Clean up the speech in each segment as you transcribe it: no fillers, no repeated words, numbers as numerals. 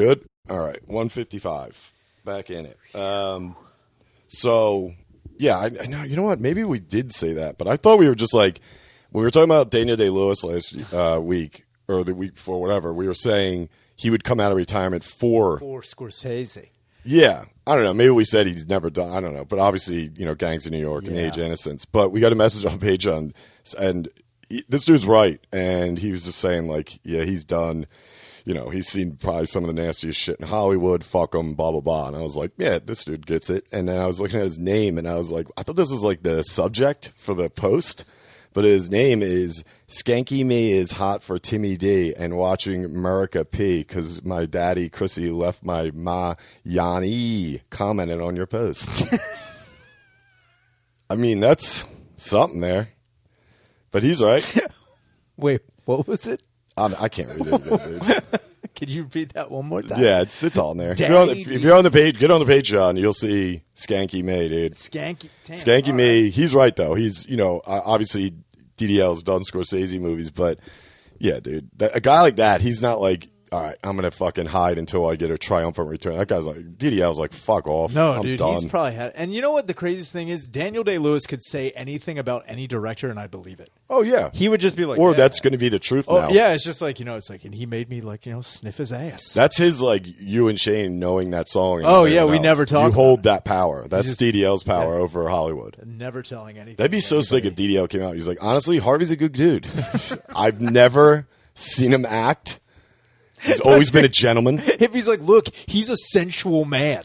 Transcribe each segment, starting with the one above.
Good? All right. 155. Back in it. So, yeah, I know. You know what? Maybe we did say that, but I thought we were just like, when we were talking about Daniel Day-Lewis last week, or the week before, whatever, we were saying he would come out of retirement for Scorsese. Yeah. I don't know. Maybe we said he's never done. I don't know. But obviously, Gangs of New York and Age of Innocence. But we got a message on Patreon, and this dude's right. And he was just saying, like, yeah, he's done. He's seen probably some of the nastiest shit in Hollywood. Fuck him, blah, blah, blah. And I was like, yeah, this dude gets it. And then I was looking at his name, and I was like, I thought this was like the subject for the post. But his name is Skanky Me is Hot for Timmy D and Watching America P because my daddy, Chrissy, left my ma, Yanni, commented on your post. I mean, that's something there. But he's right. Wait, what was it? I can't read it again, dude. Could you repeat that one more time? Yeah, it's all in there. If you're on the page, get on the Patreon. You'll see Skanky Me, dude. Skanky Me. Right. He's right though. He's obviously DDL's done Scorsese movies, but yeah, dude, a guy like that, he's not like, all right, I'm gonna fucking hide until I get a triumphant return. That guy's like, DDL's like, fuck off. No, I'm dude, done. he's probably had. And you know what the craziest thing is? Daniel Day-Lewis could say anything about any director, and I believe it. Oh yeah, he would just be like, or that's going to be the truth now. Yeah, it's just like it's like, and he made me like sniff his ass. That's his like you and Shane knowing that song. Oh yeah, we never talk. You hold that power. That's DDL's power over Hollywood. Never telling anything. That'd be so sick if DDL came out. He's like, honestly, Harvey's a good dude. I've never seen him act. He's always been a gentleman. If he's like, look, he's a sensual man.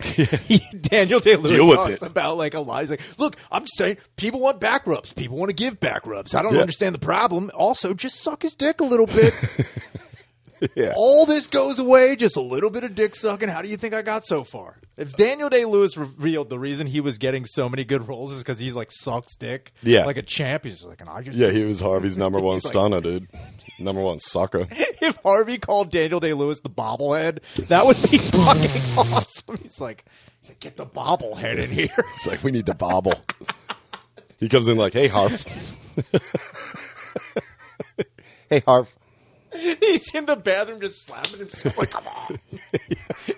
Daniel Day-Lewis talks about like a lie. He's like, look, I'm just saying, people want back rubs. People want to give back rubs. I don't understand the problem. Also, just suck his dick a little bit. All this goes away, just a little bit of dick sucking. How do you think I got so far? If Daniel Day-Lewis revealed the reason he was getting so many good roles is because he's like sucks dick, like a champ. He's just like, and I just he was Harvey's number one stunner, dude. Number one sucker. If Harvey called Daniel Day-Lewis the bobblehead, that would be fucking awesome. He's like, get the bobblehead in here. It's like, we need the bobble. He comes in like, hey, Harv. Hey, Harv. He's in the bathroom just slapping himself like, come on.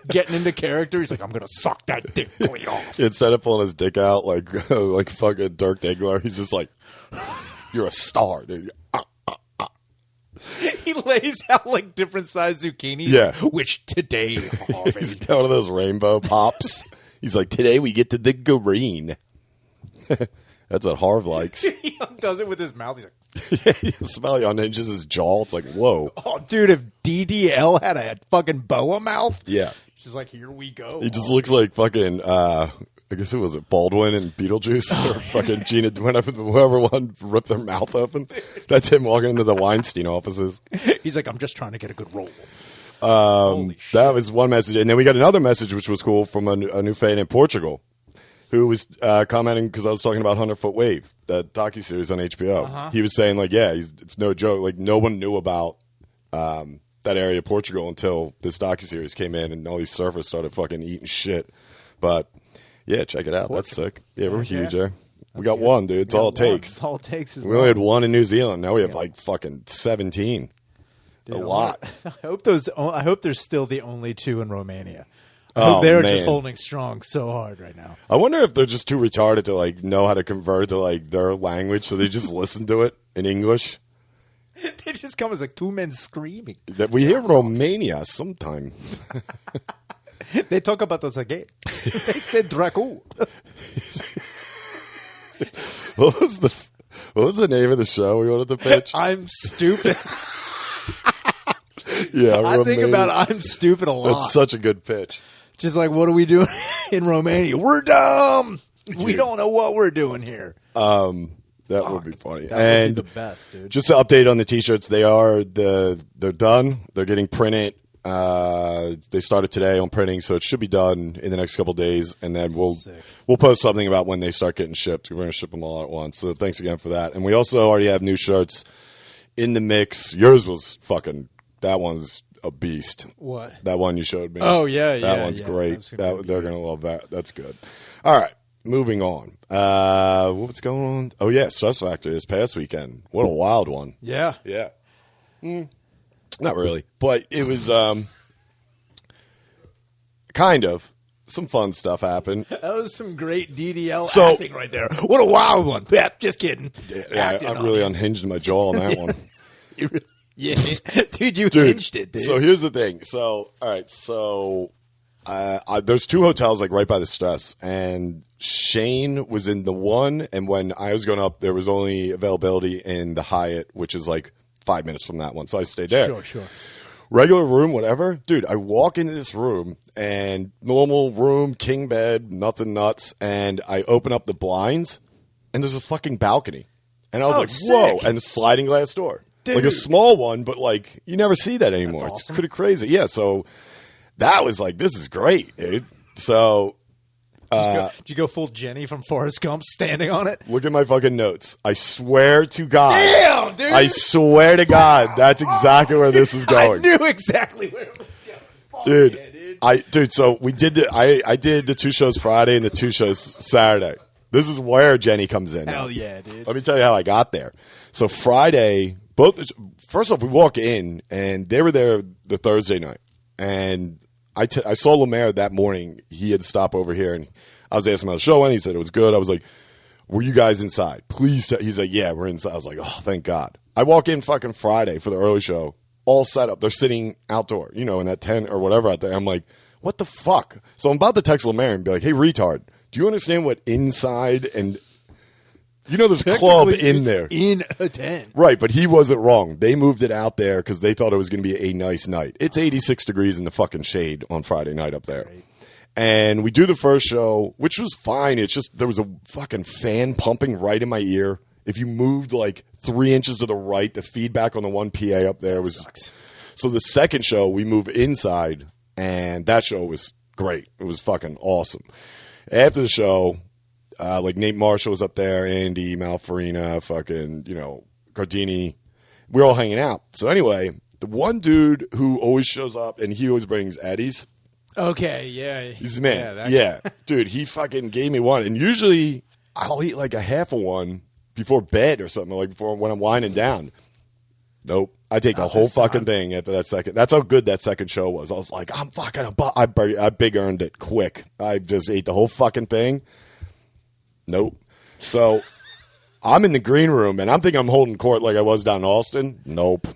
Getting into character. He's like, I'm going to suck that dick clean off. Instead of pulling his dick out like fucking Dirk Diggler, he's just like, you're a star, dude. He lays out like different sized zucchini. Yeah. Which today, Harvey. He's got one of those rainbow pops. He's like, today we get to the green. That's what Harv likes. He does it with his mouth. He's like, you smell he unhinges his jaw. It's like, whoa. Oh, dude, if DDL had a fucking boa mouth. Yeah. She's like, here we go. He just looks like fucking, I guess it was Baldwin and Beetlejuice or fucking Gina, whoever one ripped their mouth open. That's him walking into the Weinstein offices. He's like, I'm just trying to get a good role. That was one message. And then we got another message, which was cool, from a new fan in Portugal who was commenting because I was talking about 100-Foot Wave, that docuseries on HBO. Uh-huh. He was saying, like, it's no joke. Like, no one knew about that area of Portugal until this docuseries came in and all these surfers started fucking eating shit. But, yeah, check it out. Portugal. That's sick. Yeah, we're huge there. We got one, dude. It's all it takes. It's all it takes is we only had one in New Zealand. Now we have, like, fucking 17. Dude, a lot. I hope there's still the only two in Romania. They're just holding strong so hard right now. I wonder if they're just too retarded to like know how to convert to like their language, so they just listen to it in English. They just come as like two men screaming. That we hear Romania sometime. They talk about us again. They said Dracu. What was the name of the show we wanted to pitch? I'm stupid. Yeah, I think about I'm stupid a lot. That's such a good pitch. Just like, what are we doing in Romania? We're dumb. We don't know what we're doing here. That would be funny. That would be the best, dude. Just to update on the T-shirts, they're done. They're getting printed. They started today on printing, so it should be done in the next couple of days, and then we'll post something about when they start getting shipped. We're going to ship them all at once. So thanks again for that. And we also already have new shirts in the mix. Yours was fucking. That one's a beast. What? That one you showed me. Oh, yeah. That one's great. They're going to love that. That's good. All right. Moving on. What's going on? Oh, yeah. Stress Factor this past weekend. What a wild one. Yeah. Yeah. Not really. But it was Kind of. Some fun stuff happened. That was some great DDL acting right there. What a wild one. Yeah, just kidding. Yeah, I'm really unhinged my jaw on that one. Yeah. Dude, you hinged it, dude. So here's the thing. So, all right. So there's 2 hotels like right by the Stress. And Shane was in the one. And when I was going up, there was only availability in the Hyatt, which is like 5 minutes from that one. So I stayed there. Sure. Regular room, whatever. Dude, I walk into this room and normal room, king bed, nothing nuts. And I open up the blinds and there's a fucking balcony. And I was like, sick. whoa. And a sliding glass door. Dude. Like a small one, but like you never see that anymore. That's awesome. It's pretty crazy. Yeah. So that was like, this is great, dude. So. Did you go full Jenny from Forrest Gump standing on it? Look at my fucking notes. I swear to God. Damn, dude. I swear to God. That's exactly where this is going. I knew exactly where it was going. Dude, yeah, dude. Dude, so we did I did the 2 shows Friday and the 2 shows Saturday. This is where Jenny comes in. Hell yeah, dude. Let me tell you how I got there. So Friday, first off, we walk in and they were there the Thursday night. And I saw Lemaire that morning. He had stopped over here and I was asking him how the show went. He said it was good. I was like, were you guys inside? Please. He's like, yeah, we're inside. I was like, oh, thank God. I walk in fucking Friday for the early show, all set up. They're sitting outdoor, in that tent or whatever out there. I'm like, what the fuck? So I'm about to text Lemaire and be like, hey, retard, do you understand what inside and there's a club in there. In a tent. Right, but he wasn't wrong. They moved it out there because they thought it was going to be a nice night. It's 86 degrees in the fucking shade on Friday night up there. Right. And we do the first show, which was fine. It's just there was a fucking fan pumping right in my ear. If you moved like 3 inches to the right, the feedback on the one PA up there was. Sucks. So the second show, we move inside, and that show was great. It was fucking awesome. After the show, like Nate Marshall was up there, Andy, Malfarina, fucking, Gardini. We're all hanging out. So anyway, the one dude who always shows up, and he always brings Addies. Okay, yeah. He's the man. Yeah. Dude, he fucking gave me one. And usually I'll eat like a half of one before bed or something, like before when I'm winding down. Nope. I take the whole fucking thing after that second. That's how good that second show was. I was like, I'm fucking I big earned it quick. I just ate the whole fucking thing. Nope. So I'm in the green room, and I'm thinking I'm holding court like I was down in Austin. Nope.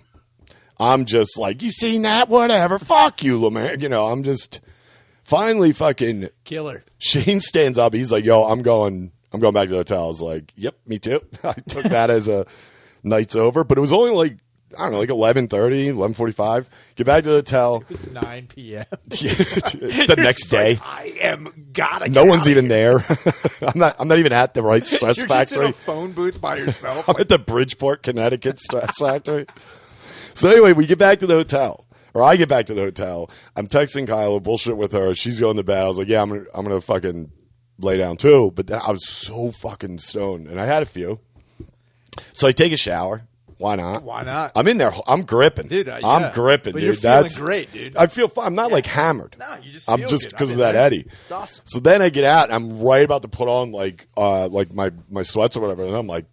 I'm just like, you seen that? Whatever. Fuck you, Lemaire. I'm just finally fucking killer. Shane stands up. He's like, yo, I'm going back to the hotel. I was like, yep, me too. I took that as a night's over, but it was only like, I don't know, like 11:30, 11:45. Get back to the hotel. It was 9 p.m. It's the next day. Like, I am gotta. No one's even there. I'm not even at the right stress You're factory. Just in a phone booth by yourself. I'm at the Bridgeport, Connecticut stress factory. So anyway, we get back to the hotel, or I get back to the hotel. I'm texting Kyla, bullshit with her. She's going to bed. I was like, yeah, I'm gonna fucking lay down too. But then I was so fucking stoned, and I had a few. So I take a shower. Why not? Why not? I'm in there. I'm gripping. Dude, yeah. I'm gripping, but dude. You're feeling great, dude. I feel fine. I'm not like hammered. No, you just feel I'm just good. because of that Eddie. It's awesome. So then I get out, and I'm right about to put on like my sweats or whatever, and I'm like,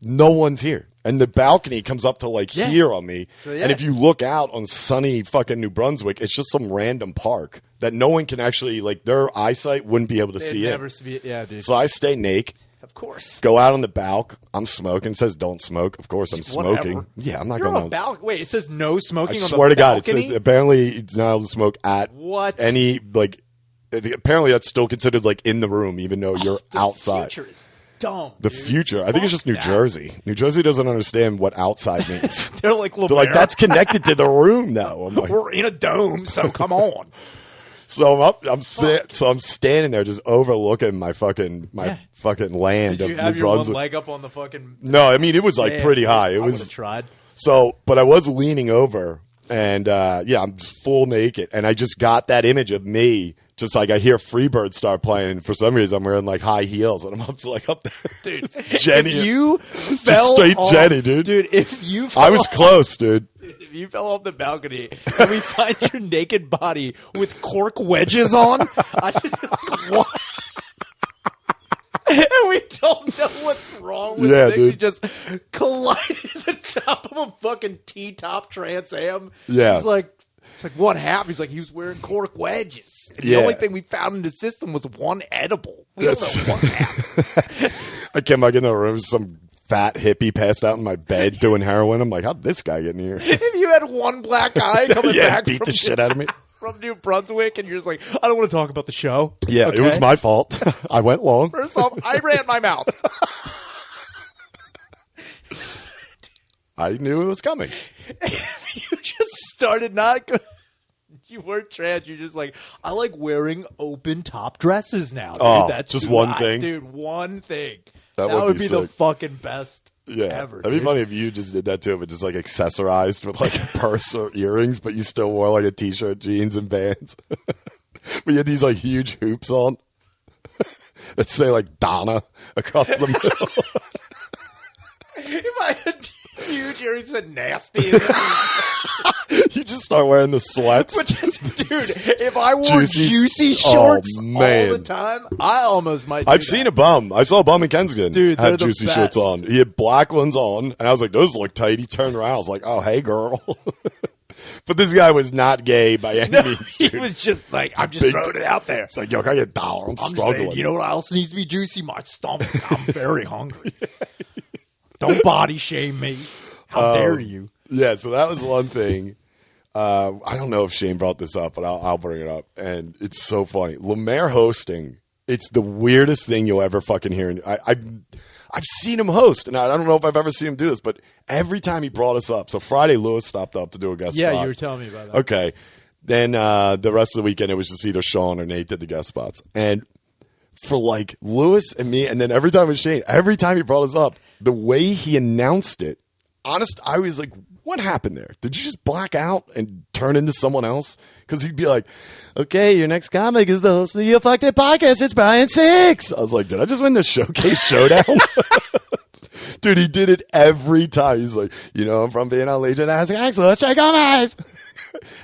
no one's here. And the balcony comes up to like here on me. So, and if you look out on sunny fucking New Brunswick, it's just some random park that no one can actually, like, their eyesight wouldn't be able to see it. Yeah, dude. So I stay naked. Of course. Go out on the balcony. I'm smoking. It says don't smoke. Of course I'm smoking. Whatever. Yeah, I'm not You're going on a balcony. Wait, it says no smoking on the balcony? I swear to God, it says apparently it's not able to smoke at any, like, apparently that's still considered, like, in the room, even though you're outside. The future is dumb, The future. I think it's just New Jersey. New Jersey doesn't understand what outside means. They're like, that's connected to the room now. I'm like, we're in a dome, so come on. So I'm standing there just overlooking my fucking land. Did you have your one leg up on the fucking? No, I mean it was like pretty high. It was tried. So, but I was leaning over, and I'm just full naked, and I just got that image of me. Just like I hear Freebird start playing, and for some reason I'm wearing like high heels, and I'm up there, dude. Jenny, if you just fell straight off, Jenny, dude. If you, fell I was close, dude. If you fell off the balcony and we find your naked body with cork wedges on, I just be like, what? And we don't know what's wrong with things. Dude. We just collided at the top of a fucking T-top Trans Am. Yeah. He's like, It's like, what happened? He's like, he was wearing cork wedges. And the only thing we found in the system was one edible. We don't know what happened. I came back in the room, some fat hippie passed out in my bed doing heroin. I'm like, how'd this guy get in here? If you had one black eye coming back beat the shit out of me. From New Brunswick, and you're just like, I don't want to talk about the show. Yeah, okay? It was my fault. I went long. First off, I ran my mouth. I knew it was coming. You just started not good. You weren't trans. You're just like, I like wearing open top dresses now. Dude. Oh, that's just one thing? Dude, one thing. That would be the fucking best ever. That'd be funny if you just did that too, but just like accessorized with like a purse or earrings, but you still wore like a t-shirt, jeans, and Vans. But you had these like huge hoops on that say like Donna across the middle. If I had huge earrings that said nasty. You just start wearing the sweats. Dude, if I wore juicy shorts all the time, I almost might do I've seen a bum. I saw a bum in Kensington. Dude, had juicy shorts on. He had black ones on, and I was like, those look tight. He turned around. I was like, oh, hey, girl. But this guy was not gay by any means. Dude. He was just like, I'm just throwing it out there. It's like, yo, can I get $1? I'm struggling. Saying, you know what else needs to be juicy? My stomach. I'm very hungry. Don't body shame me. How dare you? Yeah, so that was one thing. I don't know if Shane brought this up, but I'll bring it up. And it's so funny. Lemaire hosting, it's the weirdest thing you'll ever fucking hear. I've seen him host, and I don't know if I've ever seen him do this, but every time he brought us up. So Friday, Lewis stopped up to do a guest spot. Yeah, you were telling me about that. Okay. Then the rest of the weekend, it was just either Sean or Nate did the guest spots. And for like Lewis and me, and then every time it was Shane, every time he brought us up, the way he announced it, I was like, what happened there? Did you just black out and turn into someone else? Because he'd be like, okay, your next comic is the host of your Fucked It podcast. It's Brian Six. I was like, did I just win the Showcase Showdown? Dude, he did it every time. He's like, you know, I'm from being on Legion. I was like, let's check on eyes.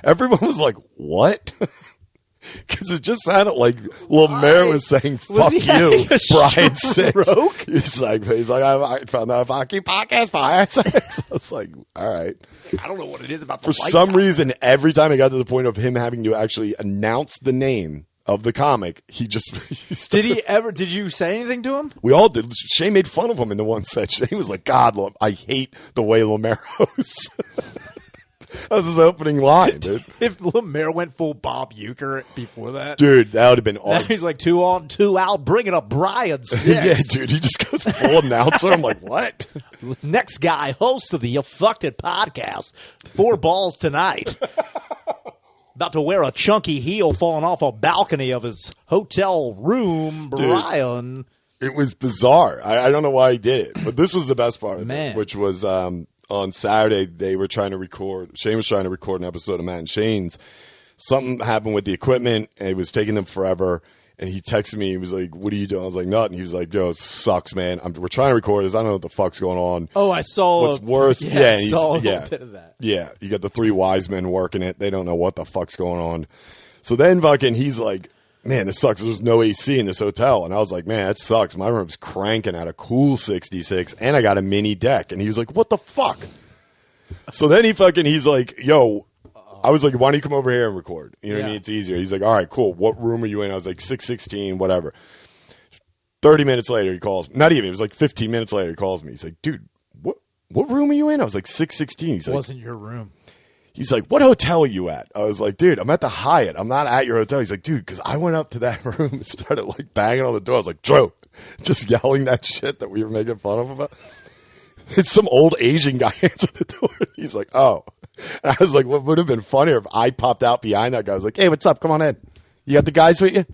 Everyone was like, what? Because it just sounded like Lemaire was saying, fuck you, Brian Six. He's like, I found the fucking podcast, Brian Six. I was like, all right. I don't know what it is about the For some reason, every time it got to the point of him having to actually announce the name of the comic, he just... Did you say anything to him? We all did. Shane made fun of him in the one set. Shane was like, God, I hate the way Lemaire hosts. That was his opening line, dude. If Lemaire went full Bob Uecker before that. Dude, that would have been awesome. He's like, 2 on, 2 out, bring it up, Brian Six. Yeah, dude, he just goes full announcer. I'm like, what? Next guy, host of the You Fucked It podcast. 4 balls tonight. About to wear a chunky heel falling off a balcony of his hotel room, Brian. Dude, it was bizarre. I don't know why he did it, but this was the best part of it, which was... on Saturday, they were trying to record. Shane was trying to record an episode of Matt and Shane's. Something happened with the equipment, and it was taking them forever. And he texted me. He was like, "What are you doing?" I was like, "Nothing." He was like, "Yo, it sucks, man. We're trying to record this. I don't know what the fuck's going on." Oh, I saw. What's worse? I saw a little bit of that. Yeah, you got the 3 wise men working it. They don't know what the fuck's going on. So then, fucking, he's like, man, this sucks. There's no AC in this hotel. And I was like, man, that sucks. My room's cranking at a cool 66, and I got a mini deck. And he was like, what the fuck? So then he's like, yo, I was like, why don't you come over here and record? You know what I mean? It's easier. He's like, all right, cool. What room are you in? I was like, 616, whatever. 30 minutes later, he calls me. Not even. It was like 15 minutes later, he calls me. He's like, dude, what room are you in? I was like, 616. He's like, it wasn't your room. He's like, what hotel are you at? I was like, dude, I'm at the Hyatt. I'm not at your hotel. He's like, dude, because I went up to that room and started like banging on the door. I was like, Joe, just yelling that shit that we were making fun of about. It's some old Asian guy answered the door. He's like, oh. And I was like, what would have been funnier if I popped out behind that guy? I was like, hey, what's up? Come on in. You got the guys with you?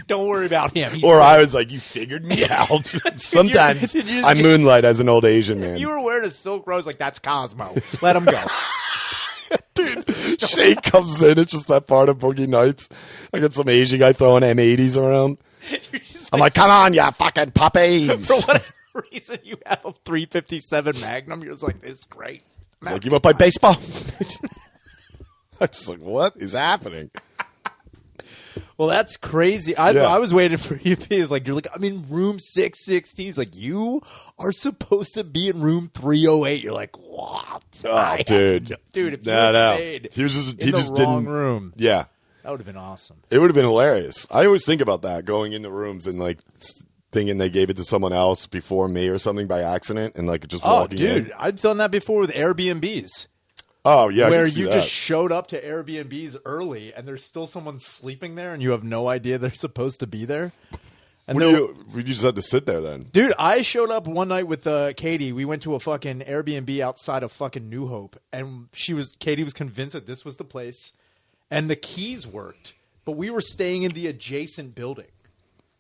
Don't worry about him. I was like, you figured me out. Sometimes I moonlight as an old Asian man. If you were wearing a silk rose, like, that's Cosmo. Let him go. Dude, Shane comes in. It's just that part of Boogie Nights. I got some Asian guy throwing M80s around. I'm like, come on, you fucking puppies. For whatever reason, you have a 357 Magnum. You're just like, this is great. It's like, you want to play baseball? I was like, what is happening? Well, that's crazy. I was waiting for you to be like, you're like, I'm in room 616. He's like, you are supposed to be in room 308. You're like, what? Oh, dude. Dude, if you had stayed he just the wrong room. Yeah. That would have been awesome. It would have been hilarious. I always think about that, going into rooms and like thinking they gave it to someone else before me or something by accident, and like just walking in. Dude, I've done that before with Airbnbs. Oh, yeah. Where you just showed up to Airbnbs early and there's still someone sleeping there and you have no idea they're supposed to be there. And we just had to sit there then. Dude, I showed up one night with Katie. We went to a fucking Airbnb outside of fucking New Hope, and Katie was convinced that this was the place, and the keys worked, but we were staying in the adjacent building.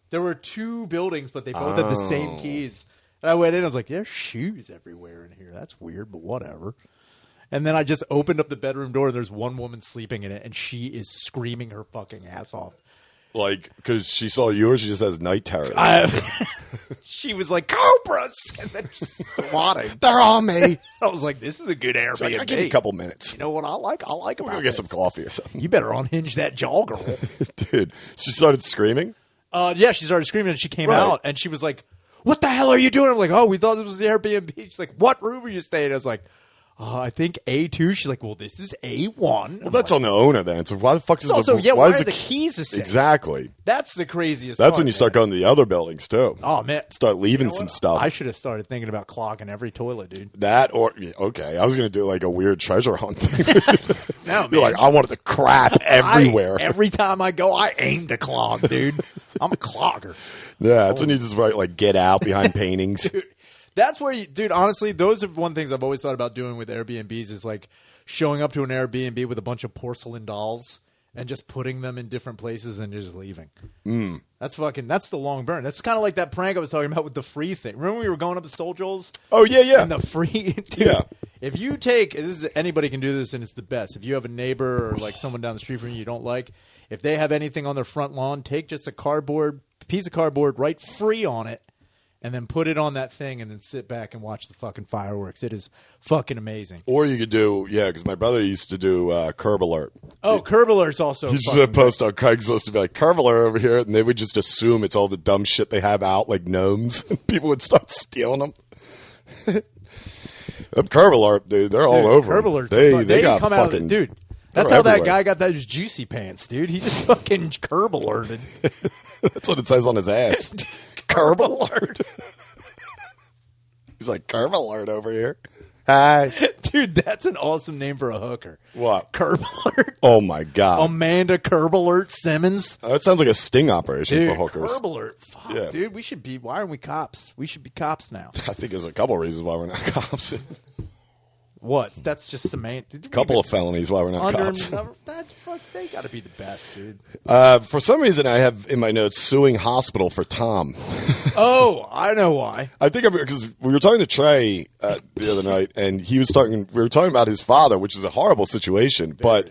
There were 2 buildings, but they both had the same keys. And I went in, I was like, there's shoes everywhere in here. That's weird, but whatever. And then I just opened up the bedroom door, and there's one woman sleeping in it, and she is screaming her fucking ass off. Like, because she saw you, or she just has night terrors? She was like, cobras! And then swatting. They're on me. I was like, this is a good Airbnb. Like, I'll give you a couple minutes. You know what I like? I like about We'll get some coffee or something. You better unhinge that jaw, girl. Dude, she started screaming? Yeah, she started screaming, and she came out, and she was like, what the hell are you doing? I'm like, oh, we thought this was the Airbnb. She's like, what room are you staying? I was like, I think A2. She's like, well, this is A1. Well, that's on the owner then. So why the fuck is also, why are the keys the same? Exactly. That's the craziest That's part, when you start going to the other buildings, too. Oh, man. Start leaving some stuff. I should have started thinking about clogging every toilet, dude. That or, okay, I was going to do like a weird treasure hunt thing. No, You're like, I wanted to crap everywhere. Every time I go, I aim to clog, dude. I'm a clogger. Yeah, that's when you just write like get out behind paintings. Dude, that's where dude, honestly, those are one things I've always thought about doing with Airbnbs is like showing up to an Airbnb with a bunch of porcelain dolls and just putting them in different places and just leaving. That's the long burn. That's kind of like that prank I was talking about with the free thing. Remember we were going up to Soul Joel's? Oh, yeah. And the free, dude, yeah. If you anybody can do this and it's the best. If you have a neighbor or like someone down the street from you don't like, if they have anything on their front lawn, take just a piece of cardboard, write free on it, and then put it on that thing and then sit back and watch the fucking fireworks. It is fucking amazing. Or you could do, because my brother used to do Curb Alert. Oh, Curb Alert's also He used to post on Craigslist to be like, Curb Alert over here, and they would just assume it's all the dumb shit they have out, like gnomes. People would start stealing them. Curb Alert, dude, they're all over. Curb Alert's they got come fucking... out, dude. That's how that guy got those juicy pants, dude. He just fucking Curb Alerted. That's what it says on his ass. Curb Alert. He's like, Curb Alert over here. Hi. Dude, that's an awesome name for a hooker. What? Curb Alert. Oh, my God. Amanda Curb Alert Simmons. That sounds like a sting operation dude, for hookers. Curb Alert. Fuck, yeah. Dude, why aren't we cops? We should be cops now. I think there's a couple reasons why we're not cops. What? That's just semantic. A couple of felonies why we're not cops. They got to be the best, dude. For some reason, I have in my notes suing hospital for Tom. Oh, I know why. I think because we were talking to Trey the other night, and he was talking. We were talking about his father, which is a horrible situation. But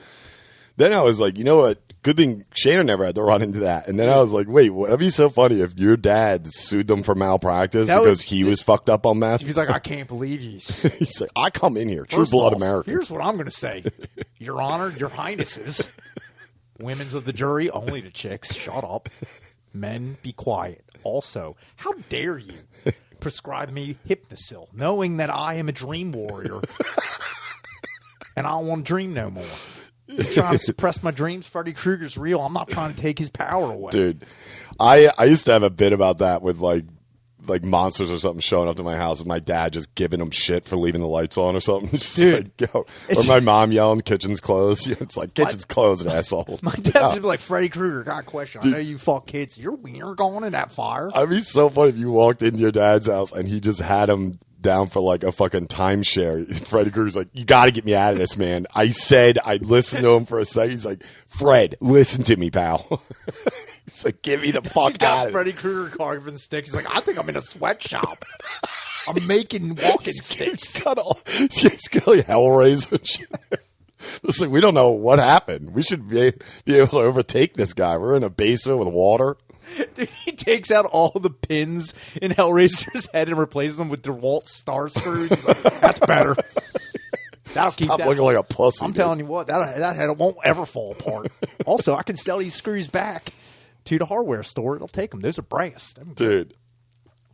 then I was like, you know what? Good thing Shana never had to run into that. And then I was like, wait, that'd be so funny if your dad sued them for malpractice because he was fucked up on meth. He's like, I can't believe you. He's like, I come in here, true blood American. Here's what I'm going to say. Your Honor, Your Highnesses, women's of the jury, only the chicks, shut up. Men, be quiet. Also, how dare you prescribe me Hypnosil, knowing that I am a dream warrior and I don't want to dream no more. You're trying to suppress my dreams. Freddy Krueger's real. I'm not trying to take his power away. Dude, I used to have a bit about that with like monsters or something showing up to my house and my dad just giving them shit for leaving the lights on or something. Just dude. Like, or my mom yelling, kitchen's closed. It's like, kitchen's closed, asshole. My dad would just be like, Freddy Krueger, got a question. Dude, I know you fuck kids. Your wiener going in that fire. I'd be so funny if you walked into your dad's house and he just had him down for like a fucking timeshare. Freddy Krueger's like, you got to get me out of this, man. I said I'd listen to him for a second. He's like, Fred, listen to me, pal. He's like, get me the fuck out of Freddy Krueger carving sticks. He's like, I think I'm in a sweatshop. I'm making walking sticks. He's got like Hellraiser and shit. Listen, we don't know what happened. We should be able to overtake this guy. We're in a basement with water. Dude, he takes out all the pins in Hellraiser's head and replaces them with DeWalt star screws. He's like, that's better. That'll keep Stop that. looking like a pussy. I'm telling you what, that head won't ever fall apart. Also, I can sell these screws back to the hardware store. It'll take them. Those are brass. Dude.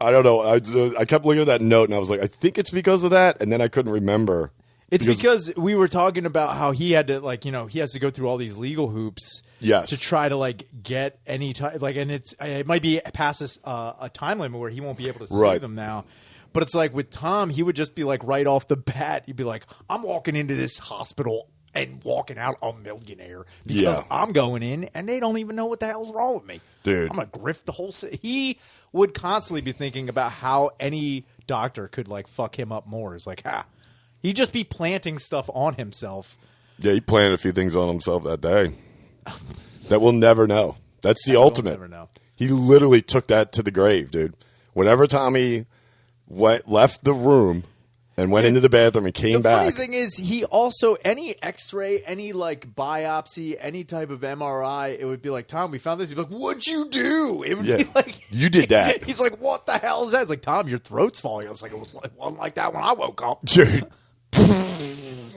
I don't know. I kept looking at that note, and I was like, I think it's because of that, and then I couldn't remember. It's because we were talking about how he had to, like, you know, he has to go through all these legal hoops to try to, like, get any time. Like, and it might be past a time limit where he won't be able to sue them now. But it's like with Tom, he would just be like right off the bat, he'd be like, I'm walking into this hospital and walking out a millionaire because I'm going in and they don't even know what the hell's wrong with me. Dude. I'm going to grift the whole city. He would constantly be thinking about how any doctor could, like, fuck him up more. It's like, he'd just be planting stuff on himself. Yeah, he planted a few things on himself that day that we'll never know. That's the ultimate. We'll never know. He literally took that to the grave, dude. Whenever Tommy left the room and went into the bathroom and came back. The funny thing is, he also, any x-ray, any, like, biopsy, any type of MRI, it would be like, Tom, we found this. He'd be like, what'd you do? It would be like, you did that. He's like, what the hell is that? It's like, Tom, your throat's falling. I was like, it wasn't like that when I woke up. Dude.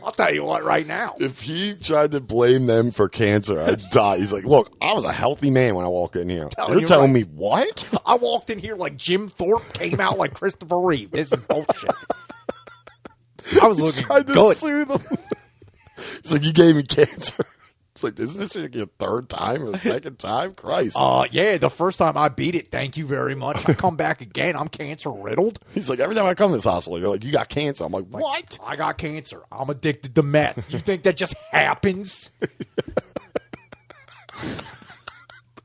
I'll tell you what right now. If he tried to blame them for cancer, I'd die. He's like, look, I was a healthy man when I walked in here. You're telling me what? I walked in here like Jim Thorpe, came out like Christopher Reeve. This is bullshit. I was looking good. Soothe him. It's like, you gave me cancer. It's like, isn't this your third time or second time? Christ. Yeah, the first time I beat it, thank you very much. I come back again, I'm cancer riddled. He's like, every time I come to this hospital, you're like, you got cancer. I'm like, what? I got cancer. I'm addicted to meth. You think that just happens?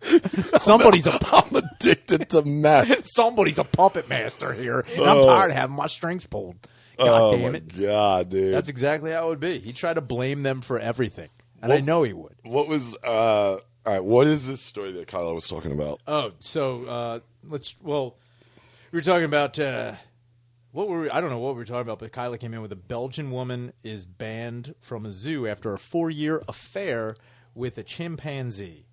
I'm addicted to meth. Somebody's a puppet master here, and I'm tired of having my strings pulled. God damn it. God, dude. That's exactly how it would be. He'd try to blame them for everything. And I know he would. What was all right, what is this story that Kyla was talking about? Oh, so we were talking about I don't know what we were talking about, but Kyla came in with a Belgian woman is banned from a zoo after a 4-year affair with a chimpanzee.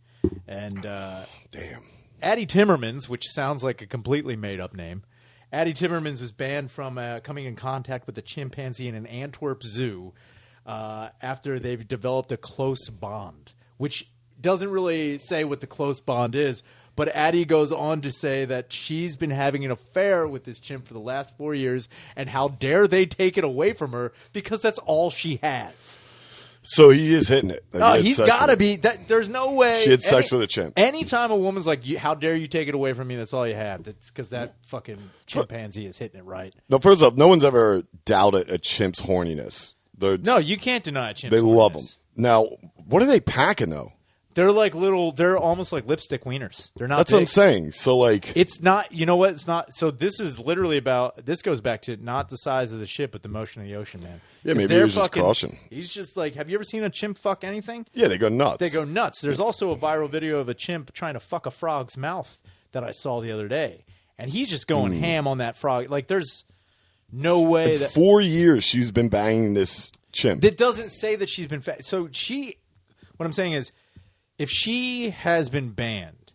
And damn. Adie Timmermans, which sounds like a completely made up name. Adie Timmermans was banned from coming in contact with a chimpanzee in an Antwerp zoo after they've developed a close bond, which doesn't really say what the close bond is. But Adie goes on to say that she's been having an affair with this chimp for the last 4 years, and how dare they take it away from her because that's all she has. So he is hitting it. He's got to be. There's no way. She had sex with a chimp. Anytime a woman's like, how dare you take it away from me, that's all you have. That's because that fucking chimpanzee is hitting it right. No, first off, no one's ever doubted a chimp's horniness. No, you can't deny a chimp's They horniness. love them. Now, what are they packing, though? They're like they're almost like lipstick wieners. They're not That's big. what I'm saying. So, like... It's not, you know what? It's not. So this is literally about, this goes back to not the size of the ship, but the motion of the ocean, man. Yeah, maybe he was just crushing. He's just like, have you ever seen a chimp fuck anything? Yeah, they go nuts. They go nuts. There's also a viral video of a chimp trying to fuck a frog's mouth that I saw the other day. And he's just going ham on that frog. Like, there's no way that... 4 years she's been banging this chimp. It doesn't say that she's been... So what I'm saying is, if she has been banned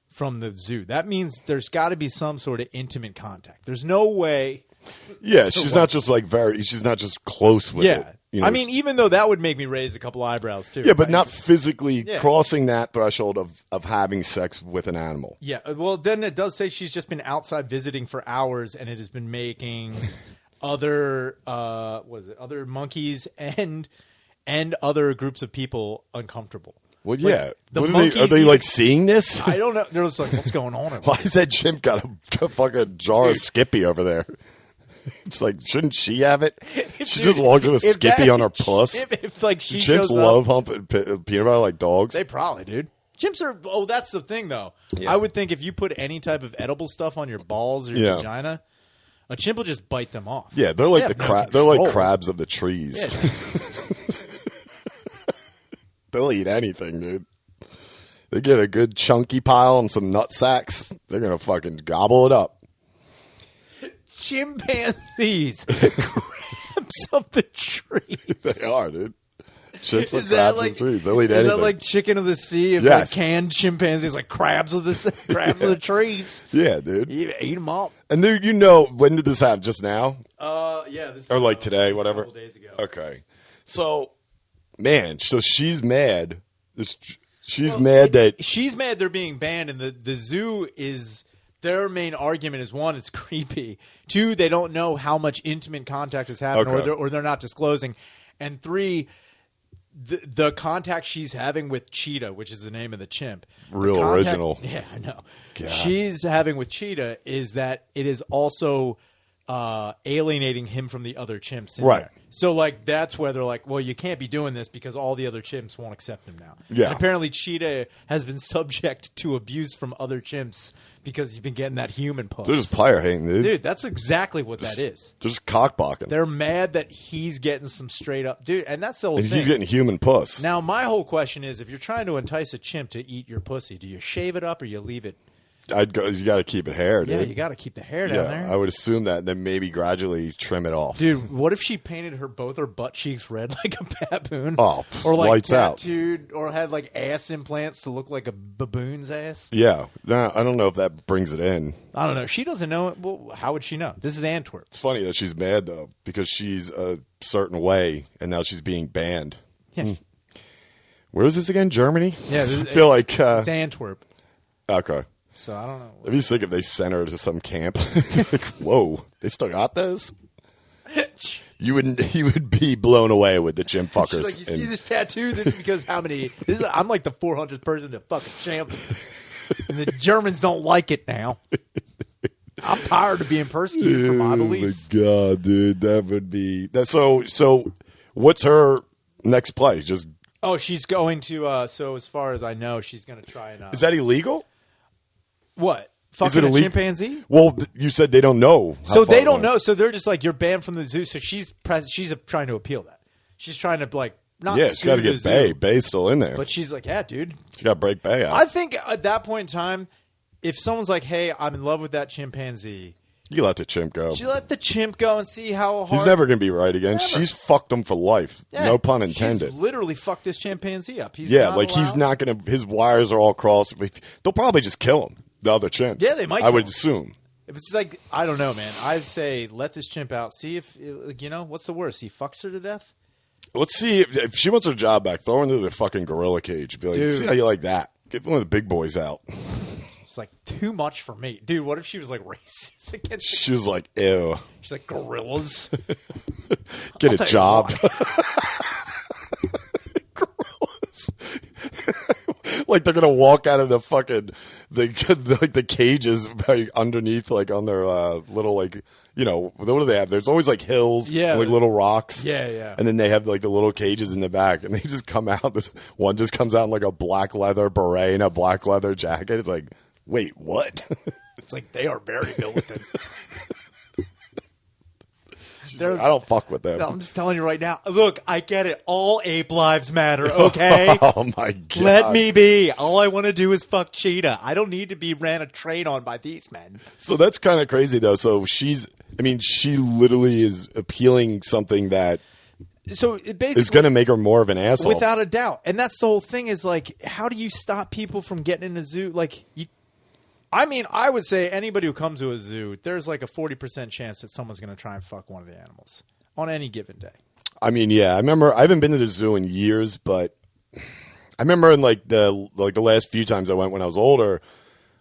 from the zoo, that means there's got to be some sort of intimate contact. There's no way. Yeah, she's not just like she's not just close with it. You know, I mean, even though that would make me raise a couple eyebrows too. Yeah, but not physically crossing that threshold of having sex with an animal. Yeah, well, then it does say she's just been outside visiting for hours, and it has been making other other monkeys and other groups of people uncomfortable. Well, yeah. Like, are they like seeing this? I don't know. They're just like, what's going on? Why is that chimp got a fucking jar of Skippy over there? It's like, shouldn't she have it? She just walks with a Skippy on her puss. If like she chimps love humping peanut butter like dogs. They probably, dude. Chimps are. Oh, that's the thing, though. Yeah. I would think if you put any type of edible stuff on your balls or your vagina, a chimp will just bite them off. Yeah, they're like they're like crabs of the trees. Yeah. They'll eat anything, dude. They get a good chunky pile and some nut sacks. They're gonna fucking gobble it up. Chimpanzees, crabs of the trees. They are, dude. Chimps are crabs of the trees. They'll eat anything. Is that like chicken of the sea? And like canned chimpanzees, like crabs of the trees. Yeah, dude. Eat them up. And there, when did this happen? Just now? Yeah. This or is, like today, whatever. A couple days ago. Okay. So, man, so she's mad. She's mad that she's mad they're being banned, and the zoo is their main argument is, one, it's creepy. Two, they don't know how much intimate contact has happened, or they're not disclosing, and three, the contact she's having with Cheetah, which is the name of the chimp, original. Yeah, I know. God. She's having with Cheetah is that it is also alienating him from the other chimps in there. So, like, that's where they're like, well, you can't be doing this because all the other chimps won't accept him now. Yeah. And apparently Cheetah has been subject to abuse from other chimps because he's been getting that human puss. they're just player hating, dude. Dude, that's exactly what that is. They're just cockblocking. They're mad that he's getting some straight up... Dude, and that's the whole thing. He's getting human puss. Now, my whole question is, if you're trying to entice a chimp to eat your pussy, do you shave it up or you leave it... You got to keep it hair, dude. Yeah, you got to keep the hair down there. I would assume that, then maybe gradually trim it off. Dude, what if she painted both her butt cheeks red like a baboon? Oh, or like lights tattooed, or had like ass implants to look like a baboon's ass? Yeah, I don't know if that brings it in. I don't know. She doesn't know it. Well, how would she know? This is Antwerp. It's funny that she's mad though because she's a certain way and now she's being banned. Yeah. Where is this again? Germany? Yeah, I feel like it's Antwerp. Okay. So I don't know. I'd be sick if they sent her to some camp. Like, whoa, they still got this? You would be blown away with the chimp fuckers. She's like, you see this tattoo? This is because I'm like the 400th person to fucking champ. And the Germans don't like it now. I'm tired of being persecuted for my beliefs. Oh my God, dude, that would be that. So what's her next play? Just she's going to. So as far as I know, she's going to try and. Is that illegal? What? Fucking a chimpanzee? Well, you said they don't know. So they don't know. So they're just like, you're banned from the zoo. So she's trying to appeal that. She's trying to like not. Yeah, she's got to get Bay. Bay's still in there. But she's like, yeah, dude. She got to break Bay out. I think at that point in time, if someone's like, hey, I'm in love with that chimpanzee. You let the chimp go. She let the chimp go and see how hard. He's never going to be right again. Never. She's fucked him for life. Yeah, no pun intended. She's literally fucked this chimpanzee up. He's he's not going to. His wires are all crossed. They'll probably just kill him. The other chimps. Yeah, they might. I would assume. If it's like, I don't know, man. I'd say let this chimp out. See if what's the worst? He fucks her to death. Let's see if she wants her job back. Throw her into the fucking gorilla cage. Be like, Dude. see how you like that. Get one of the big boys out. It's like too much for me, dude. What if she was like racist against? She was like, ew. She's like, gorillas. Get a job. Gorillas. Like they're gonna walk out of the fucking the cages underneath, like on their little like what do they have? There's always like hills, and, like little rocks, yeah, and then they have like the little cages in the back, and they just come out. This one just comes out in like a black leather beret and a black leather jacket. It's like, wait, what? It's like they are very militant. Like, I don't fuck with them. No, I'm just telling you right now. Look, I get it. All ape lives matter, okay? Oh, my God. Let me be. All I want to do is fuck Cheetah. I don't need to be ran a train on by these men. So that's kind of crazy, though. So she literally is appealing something that is going to make her more of an asshole. Without a doubt. And that's the whole thing is, like, how do you stop people from getting in a zoo? Like, I would say anybody who comes to a zoo, there's like a 40% chance that someone's going to try and fuck one of the animals on any given day. I mean, yeah, I remember I haven't been to the zoo in years, but I remember in like the last few times I went when I was older,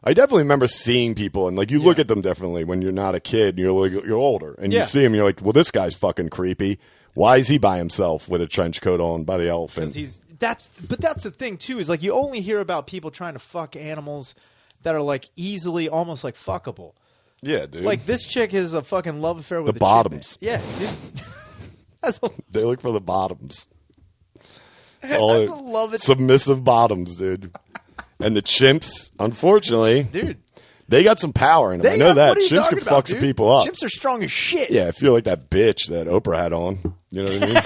I definitely remember seeing people and like you look at them differently when you're not a kid and you're older and you see him, you're like, well, this guy's fucking creepy. Why is he by himself with a trench coat on by the elephant? That's the thing too is like you only hear about people trying to fuck animals that are like easily almost like fuckable. Yeah, dude. Like this chick has a fucking love affair with the bottoms. Yeah, dude. They look for the bottoms. That's all I love it. Submissive bottoms, dude. And the chimps, unfortunately, dude, they got some power in them. I know that. Chimps can fuck some people up. Chimps are strong as shit. Yeah, I feel like that bitch that Oprah had on. You know what I mean?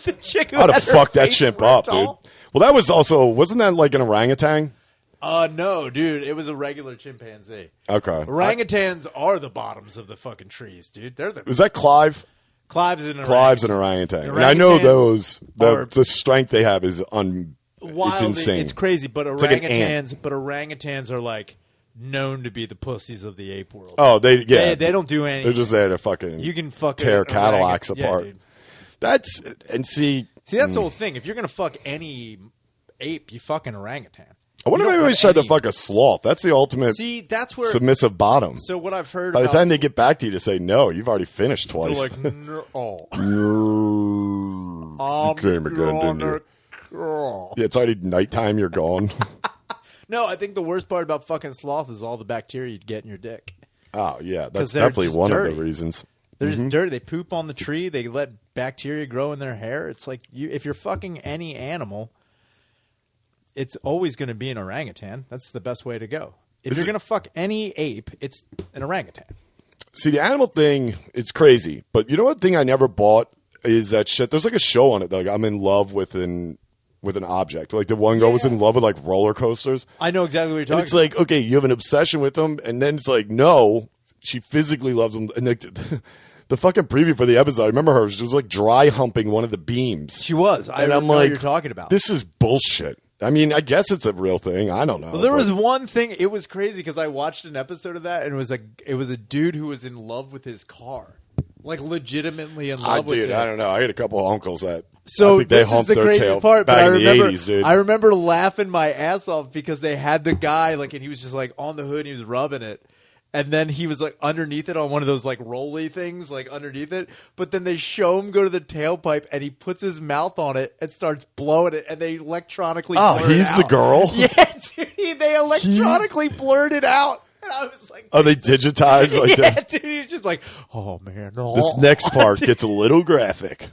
The chick who I'd have fucked that chimp up, dude. Well, that was also, wasn't that like an orangutan? No, dude. It was a regular chimpanzee. Okay. Orangutans are the bottoms of the fucking trees, dude. Is that Clive? Clive's an orangutan. And I know those. The strength they have is it's insane. It's crazy. But orangutans are like known to be the pussies of the ape world. Oh, they don't do anything. They're just there to fucking you can fuck tear Cadillacs apart. Dude. That's that's the whole thing. If you're gonna fuck any ape, you fuck an orangutan. I wonder if anybody's tried to fuck a sloth. That's the ultimate that's where submissive bottom. So what I've heard by the time they get back to you to say no, you've already finished twice. They're like, no. You came again, didn't you? Yeah, it's already nighttime. You're gone. No, I think the worst part about fucking sloth is all the bacteria you'd get in your dick. Oh yeah, that's definitely one of the reasons. They're just dirty. They poop on the tree. They let bacteria grow in their hair. It's like if you're fucking any animal, it's always going to be an orangutan. That's the best way to go. If you're going to fuck any ape, it's an orangutan. See, the animal thing, it's crazy. But you know what thing I never bought is that shit. There's like a show on it. Like I'm in love with an object. Like the one girl was in love with like roller coasters. I know exactly what you're talking about. It's like, okay, you have an obsession with them. And then it's like, no, she physically loves them. And like, the fucking preview for the episode, I remember her. She was like dry humping one of the beams. She was. And I'm know like, what you're talking about. This is bullshit. I mean, I guess it's a real thing. I don't know. Well, there was one thing. It was crazy because I watched an episode of that, and it was a dude who was in love with his car, like legitimately in love with it. I don't know. I had a couple of uncles that. So I think they this is humped the their craziest tail part. But back in the 80s, dude. I remember laughing my ass off because they had the guy like, and he was just like on the hood, and he was rubbing it. And then he was like underneath it on one of those like rolly things, like underneath it. But then they show him go to the tailpipe, and he puts his mouth on it and starts blowing it, and they electronically. Oh, he's the girl. Yeah, dude, they electronically blurred it out, and I was like, "Oh, they digitized like yeah, that." Dude, he's just like, "Oh man, no." This next part gets a little graphic.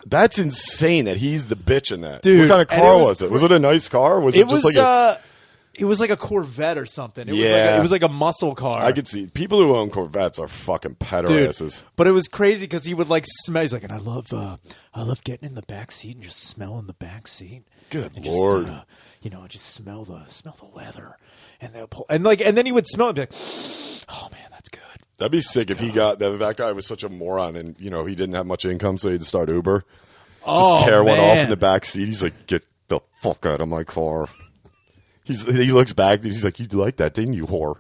That's insane that he's the bitch in that. Dude, what kind of car was it? Was it a nice car? Or was it just like a? It was like a Corvette or something. It was like a muscle car. I could see people who own Corvettes are fucking pedorasses. But it was crazy because he would like smell. He's like, and I love getting in the back seat and just smelling the back seat. Good and Lord, just, just smell the leather, and they'll pull, and then he would smell it and be like, oh man, that's good. That'd be sick if he got that guy was such a moron and he didn't have much income, so he had to start Uber. Just tear one off in the back seat. He's like, get the fuck out of my car. He looks back and he's like, you like that, didn't you, whore?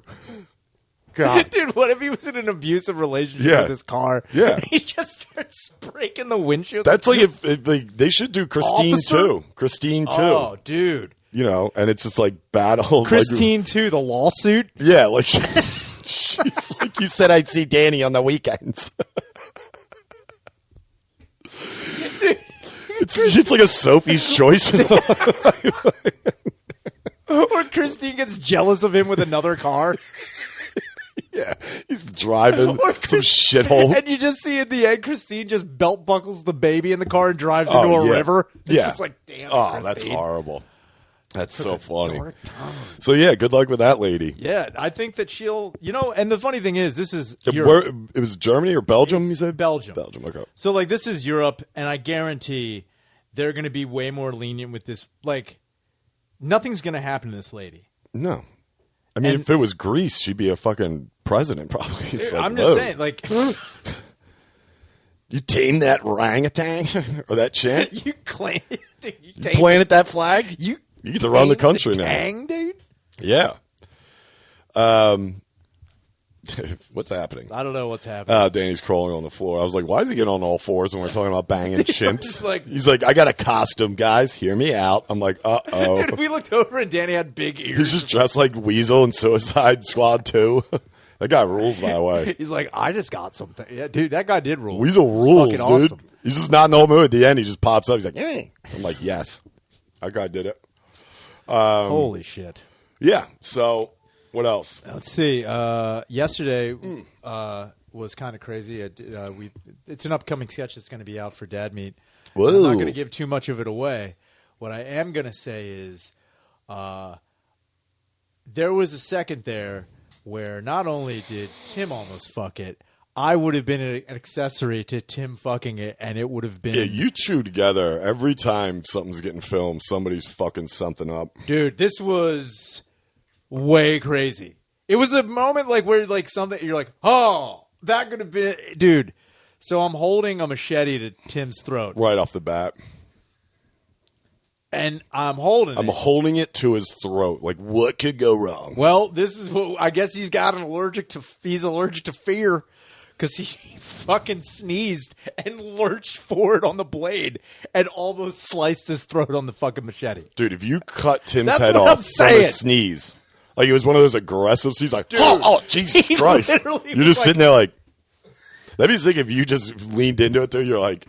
God. Dude, what if he was in an abusive relationship with his car? Yeah. He just starts breaking the windshield. That's like if they should do Christine too. Christine too. Oh, dude. And it's just like battle. Christine too, the lawsuit? Yeah, like she's like, you said I'd see Danny on the weekends. It's like a Sophie's Choice. Or Christine gets jealous of him with another car. Yeah, he's driving some shithole. And you just see in the end, Christine just belt buckles the baby in the car and drives into a river. It's just like, damn. Oh, Christine. that's horrible. That's so funny. So, yeah, good luck with that lady. Yeah, I think that she'll, and the funny thing is, this is Europe. It was Germany or Belgium, you said? Belgium. Belgium, okay. So, like, this is Europe, and I guarantee they're going to be way more lenient with this. Like, nothing's going to happen to this lady. No. I mean, if it was Greece, she'd be a fucking president, probably. It's like, I'm just saying, like... You tame that orangutan or that chimp? You claim... Dude, you planted that flag? You get to run the country now. Dang, dude. Yeah. What's happening? I don't know what's happening. Danny's crawling on the floor. I was like, why is he getting on all fours when we're talking about banging chimps? Like, he's like, I got a costume, guys. Hear me out. I'm like, uh-oh. Dude, we looked over and Danny had big ears. He's just dressed like Weasel in Suicide Squad 2. That guy rules, by the way. He's like, I just got something. Yeah, dude, that guy did rule. Weasel rules, dude. Awesome. He's just not in the whole movie. At the end, he just pops up. He's like, eh. I'm like, yes. That guy did it. Holy shit. Yeah. So, what else? Let's see. Yesterday was kind of crazy. It's an upcoming sketch that's going to be out for Dad Meet. Whoa. I'm not going to give too much of it away. What I am going to say is there was a second there where not only did Tim almost fuck it, I would have been an accessory to Tim fucking it, and it would have been... Yeah, you two together. Every time something's getting filmed, somebody's fucking something up. Dude, this was way crazy. It was a moment like where like something... You're like, oh, that could have been... Dude, so I'm holding a machete to Tim's throat. Right off the bat. And I'm holding I'm it. holding it to his throat. Like, what could go wrong? Well, this is what I guess he's allergic to fear because he fucking sneezed and lurched forward on the blade and almost sliced his throat on the fucking machete. Dude, if you cut Tim's That's head what off I'm from a saying. sneeze, like it was one of those aggressive sneezes, like, Dude, oh, Jesus he Christ. literally You're was just like- sitting there like, that'd be sick if you just leaned into it, too. You're like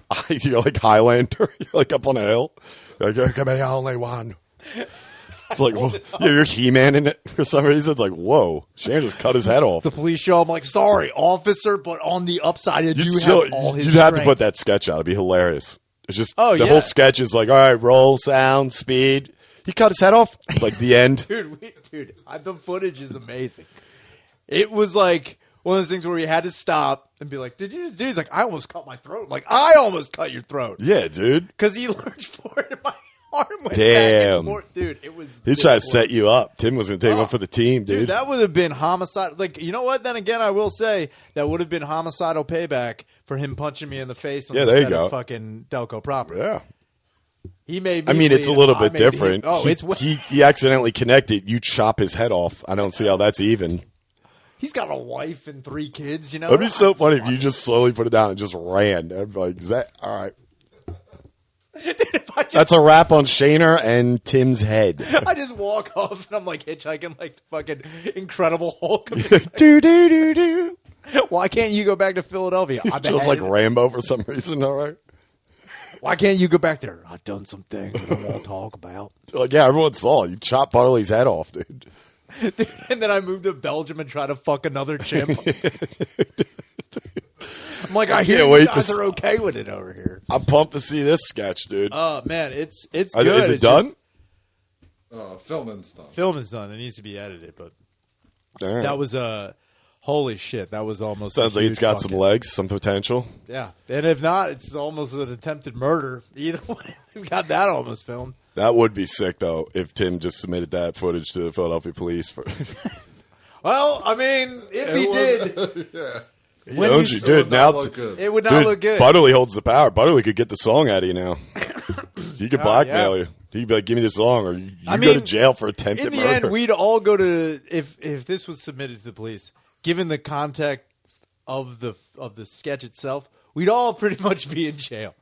Highlander. You're like up on a hill. You're like, you're gonna be the only one. It's like, well, yeah, you're He-Man in it for some reason. It's like, whoa, Shane just cut his head off. The police show him like, sorry, officer, but on the upside, You'd have all his you'd have to strength. put that sketch out. It'd be hilarious. It's just Oh, the yeah. whole sketch is like, all right, roll, sound, speed. He cut his head off. It's like the end. Dude, the footage is amazing. It was like one of those things where you had to stop and be like, did you just do? He's like, I almost cut my throat. I'm like, I almost cut your throat. Yeah, dude. Because he lurched forward and my arm went back Damn. and forth. Dude, it was... He's trying to set you up. Tim was going to take one for the team, dude. Dude, that would have been homicide. Like, you know what? Then again, I will say that would have been homicidal payback for him punching me in the face on the there you set go. of fucking Delco property. Yeah. He made me I mean, it's a bleed. little I bit made him- different. Oh, it's... He accidentally connected. You chop his head off. I don't see how that's even. He's got a wife and 3 kids, you know? It'd be so funny if you just slowly put it down and just ran. I'd be like, is that all right? Dude, if I just, That's a wrap on Shaner and Tim's head. I just walk off and I'm like hitchhiking like the fucking Incredible Hulk. do, do, do, do. Why can't you go back to Philadelphia? Just like Rambo for some reason, all right? Why can't you go back there? I've done some things I don't want to talk about. Like, yeah, everyone saw it. You chopped Butterly's head off, dude. Dude, and then I moved to Belgium and try to fuck another chimp. I'm like, I hear can't you wait guys to are okay with it over here. I'm pumped to see this sketch, dude. Oh man, it's good. Is it It's done? Filming's done. Film is done. It needs to be edited, but All right. that was holy shit. That was almost Sounds a like it's huge got some fucking- legs, some potential. Yeah, and if not, it's almost an attempted murder. Either way, we got that almost filmed. That would be sick, though, if Tim just submitted that footage to the Philadelphia police. For Well, I mean, if he did, Yeah. he When owns you you, It dude. would Now, not look good. it would not dude, look good. Butterly holds the power. Butterly could get the song out of you now. He could blackmail you. He'd be like, "Give me the song, or you I go to mean, jail for attempted In the murder." end, we'd all go to if this was submitted to the police, given the context of the sketch itself, we'd all pretty much be in jail.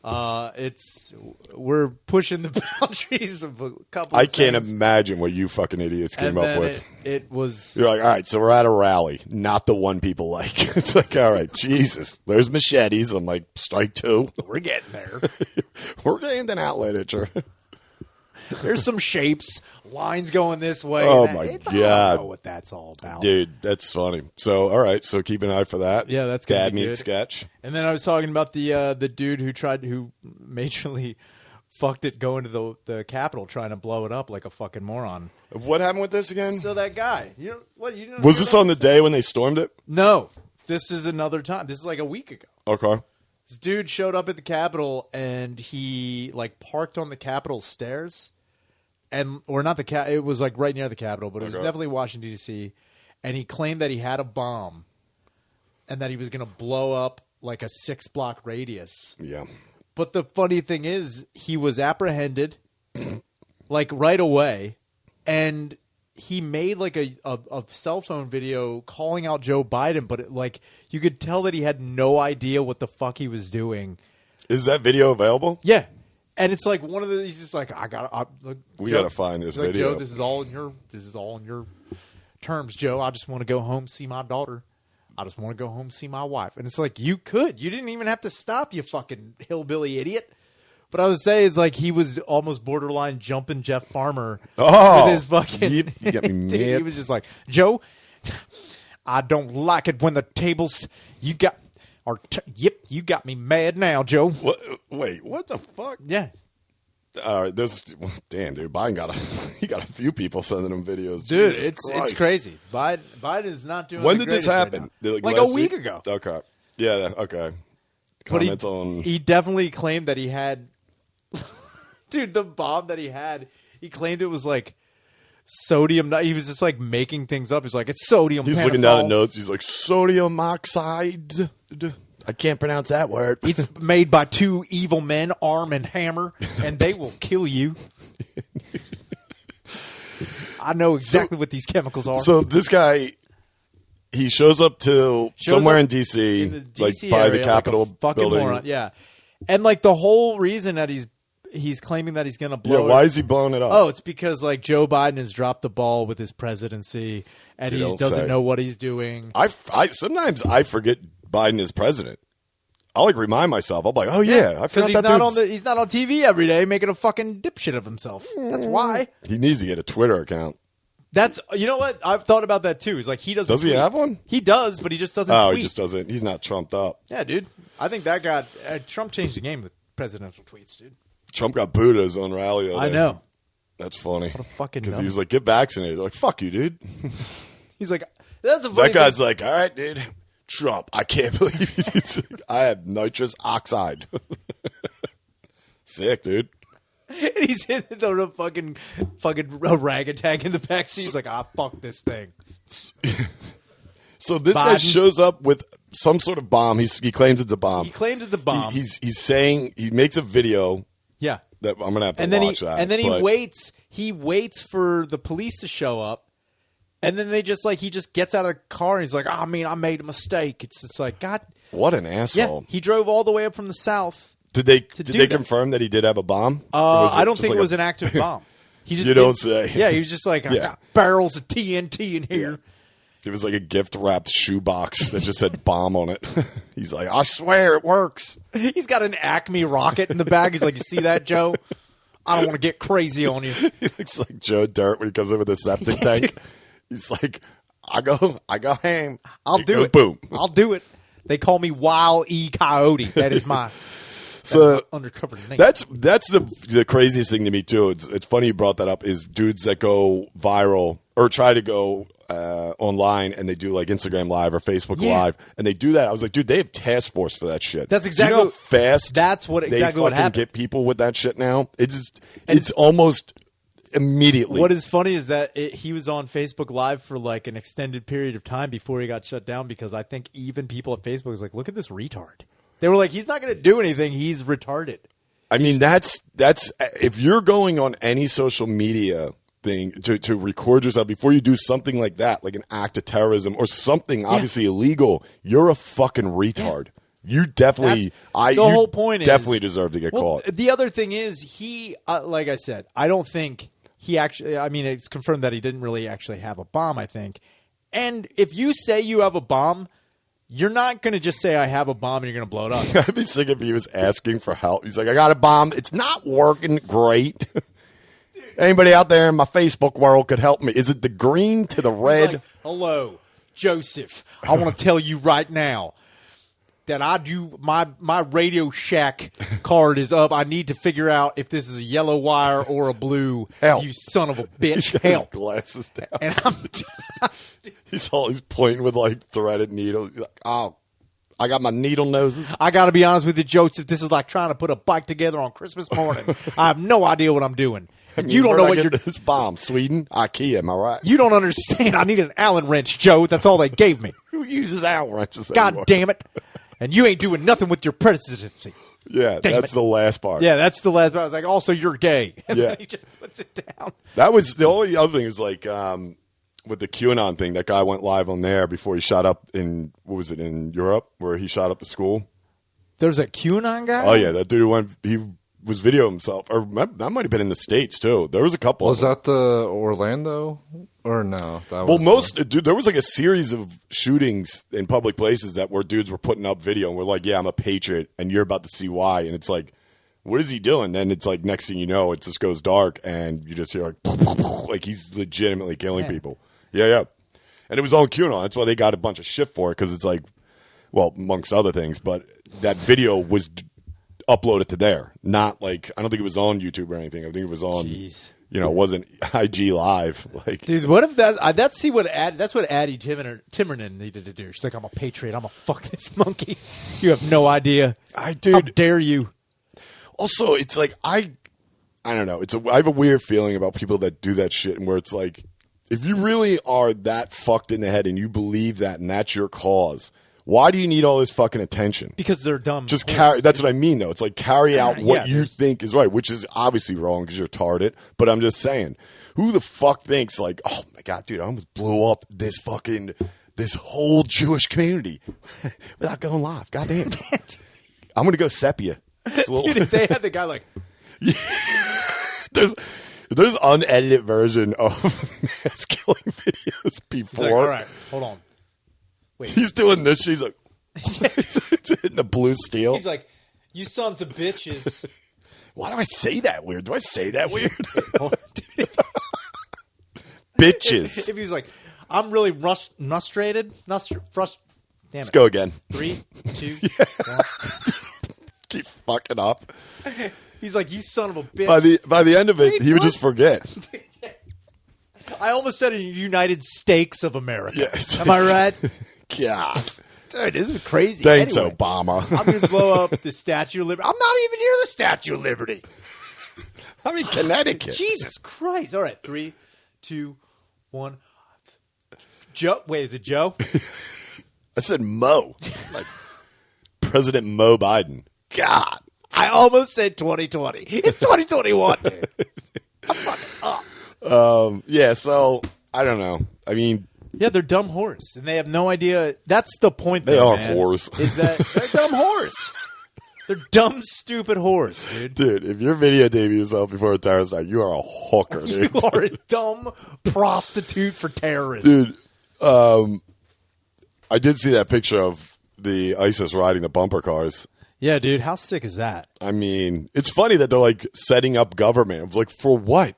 We're pushing the boundaries of a couple. I of can't things. imagine what you fucking idiots came And up then with. it was You're like, all right, so we're at a rally, not the one people like. It's like, all right, Jesus, there's machetes. I'm like, strike 2. we're getting there. We're getting an outlet itcher. There's some shapes, lines going this way. Oh, and my I God. don't know what that's all about. Dude, that's funny. So, all right, so keep an eye for that. Yeah, that's gonna Dad be meat good. sketch. And then I was talking about the dude who majorly fucked it going to the Capitol trying to blow it up like a fucking moron. What happened with this again? So that guy, you didn't Was hear this about on the day when they stormed it? No, this is another time. This is like a week ago. Okay. This dude showed up at the Capitol and he like parked on the Capitol stairs, or not the it was like right near the Capitol, but it was Okay. definitely Washington D.C. And he claimed that he had a bomb, and that he was going to blow up like a 6-block radius. Yeah. But the funny thing is, he was apprehended like right away, and he made like a cell phone video calling out Joe Biden, but you could tell that he had no idea what the fuck he was doing. Is that video available? Yeah. And it's like one of the. He's just like, We gotta find this video. Joe, this is all in your terms, Joe. I just want to go home, see my daughter. I just want to go home, see my wife. And it's like, you didn't even have to stop, you fucking hillbilly idiot. But I would say it's like he was almost borderline jumping Jeff Farmer Oh, with his fucking. you got me Dude, mad. he was just like, Joe, I don't like it when the tables you got. Yep, you got me mad now, Joe. What? Wait, what the fuck? Yeah. All right, damn, dude. Biden got a few people sending him videos. Dude, Jesus it's Christ. crazy. Biden is not doing. When the did this greatest right happen? now. Like Like a last week week? ago. Okay. Yeah. Okay. But Comment on. he definitely claimed that he had. Dude, the bomb that he had, he claimed it was like sodium. He was just like making things up. He's like, it's sodium. He's pentothal. looking down at notes. He's like, sodium oxide. I can't pronounce that word. It's made by two evil men, Arm and Hammer, and they will kill you. I know exactly what these chemicals are. So this guy, he shows up somewhere in D.C., in the DC by area, the Capitol like a fucking building. moron. Yeah, and like the whole reason that he's claiming that he's going to blow. Why is he blowing it up? Oh, it's because like Joe Biden has dropped the ball with his presidency, and he doesn't know what he's doing. I sometimes I forget Biden is president. I'll like remind myself. I'm like, oh yeah, I forgot that he's not on TV every day making a fucking dipshit of himself. That's why he needs to get a Twitter account. You know what? I've thought about that too. It's like he doesn't. Does he have one? He does, but he just doesn't. Oh, tweet. he just doesn't. He's not trumped up. Yeah, dude. I think that got Trump changed the game with presidential tweets, dude. Trump got booed at his own rally. I know. That's funny. What a fucking because he was like, "Get vaccinated." They're like, "Fuck you, dude." He's like, "That's a funny." That guy's like, "All right, dude." Trump, I can't believe it. I have nitrous oxide. Sick, dude. And he's in the fucking orangutan in the backseat. He's like, fuck this thing. So this guy shows up with some sort of bomb. He claims it's a bomb. He claims it's a bomb. He's saying he makes a video. Yeah. That I'm gonna have to watch that. And then he waits. He waits for the police to show up. And then he just gets out of the car and he's like, I made a mistake. It's like, God. What an asshole. Yeah, he drove all the way up from the south. Did they confirm that he did have a bomb? I don't think it was an active bomb. He just don't say. Yeah, he was just like, I got barrels of TNT in here. It was like a gift-wrapped shoebox that just said bomb on it. He's like, I swear it works. He's got an Acme rocket in the bag. He's like, you see that, Joe? I don't want to get crazy on you. He looks like Joe Dirt when he comes in with a septic tank. He's like, I go ham. I'll do it. Boom. I'll do it. They call me Wild E. Coyote. That is my undercover name. That's the craziest thing to me too. It's funny you brought that up. Is dudes that go viral or try to go online and they do like Instagram Live or Facebook Live and they do that. I was like, dude, they have task force for that shit. That's exactly how fast. That's what happened. Get people with that shit now. It's almost immediately. What is funny is that he was on Facebook Live for like an extended period of time before he got shut down because I think even people at Facebook was like, look at this retard. They were like, he's not going to do anything. He's retarded. I mean, that's if you're going on any social media thing to record yourself before you do something like that, like an act of terrorism or something obviously illegal, you're a fucking retard. You definitely, whole point definitely deserve to get caught. The other thing is he, like I said, I don't think he actually. I mean, it's confirmed that he didn't really actually have a bomb. I think, and if you say you have a bomb, you're not going to just say I have a bomb and you're going to blow it up. I'd be sick if he was asking for help. He's like, I got a bomb. It's not working great. Anybody out there in my Facebook world could help me. Is it the green to the red? Like, hello, Joseph. I want to tell you right now that I do my Radio Shack card is up. I need to figure out if this is a yellow wire or a blue. Help. You son of a bitch. He's got Help. his glasses down. And he's pointing with like threaded needles. He's like, oh, I got my needle noses. I got to be honest with you, Joseph. This is like trying to put a bike together on Christmas morning. I have no idea what I'm doing. You don't know what you're doing. This bomb, Sweden, IKEA. Am I right? You don't understand. I need an Allen wrench, Joe. That's all they gave me. Who uses Allen wrenches? God damn it! And you ain't doing nothing with your presidency. Yeah, that's the last part. Yeah, that's the last part. I was like, also, you're gay. And then he just puts it down. That was the only other thing is like with the QAnon thing. That guy went live on there before he shot up in in Europe where he shot up the school. There's a QAnon guy. Oh yeah, that dude he was videoing himself, or that might have been in the States too. There was a couple. Was that the Orlando or no? That was dude, there was like a series of shootings in public places where dudes were putting up video and we're like, yeah, I'm a patriot, and you're about to see why, and it's like, what is he doing? Then it's like next thing you know, it just goes dark, and you just hear like he's legitimately killing people. Yeah, and it was on QAnon. That's why they got a bunch of shit for it because it's like, well, amongst other things, but that video was uploaded to there, not like I don't think it was on YouTube or anything. I think it was on. Jeez. It wasn't IG Live. Like, dude, what if that's what Adie Timmerman needed to do. She's like, I'm a patriot. I'm gonna fuck this monkey. You have no idea. How dare you? Also, it's like I don't know. I have a weird feeling about people that do that shit, and where it's like, if you really are that fucked in the head and you believe that and that's your cause, Why do you need all this fucking attention? Because they're dumb. Just carry. That's what I mean, though. It's like carry out what you dude. think is right, which is obviously wrong because you're retarded. But I'm just saying, who the fuck thinks like, oh my god, dude, I almost blew up this whole Jewish community without going live. Goddamn, I'm gonna go sepia. Dude, if they had the guy like, there's unedited version of mass killing videos before. like, all right, hold on. Wait. He's doing this. She's like, hitting the blue steel. He's like, you sons of bitches. Why do I say that weird? Do I say that weird? Dude, Bitches. if he was like, I'm really frustrated. Damn Let's it. go again. 3, 2, 1. Keep fucking up. He's like, you son of a bitch. By the end of it, Wait, he would what? just forget. I almost said United States of America. Yes. Am I right? God. Dude, this is crazy. Thanks, Anyway, Obama. I'm going to blow up the Statue of Liberty. I'm not even near the Statue of Liberty. I'm in Connecticut. Jesus Christ. All right. 3, 2, 1. Joe. Wait, is it Joe? I said Mo. Like President Mo Biden. God. I almost said 2020. It's 2021, dude. I'm fucking up. Yeah, so I don't know. I mean, Yeah, they're dumb whores, and they have no idea. That's the point. They there, are man, whores. Is that they're dumb whores? They're dumb, stupid whores, dude. dude, if you're videotaping yourself before a terrorist attack, you are a hooker, dude. You are a dumb prostitute for terrorism. Dude, I did see that picture of the ISIS riding the bumper cars. Yeah, dude. How sick is that? I mean, it's funny that they're like setting up government. I was like, for what?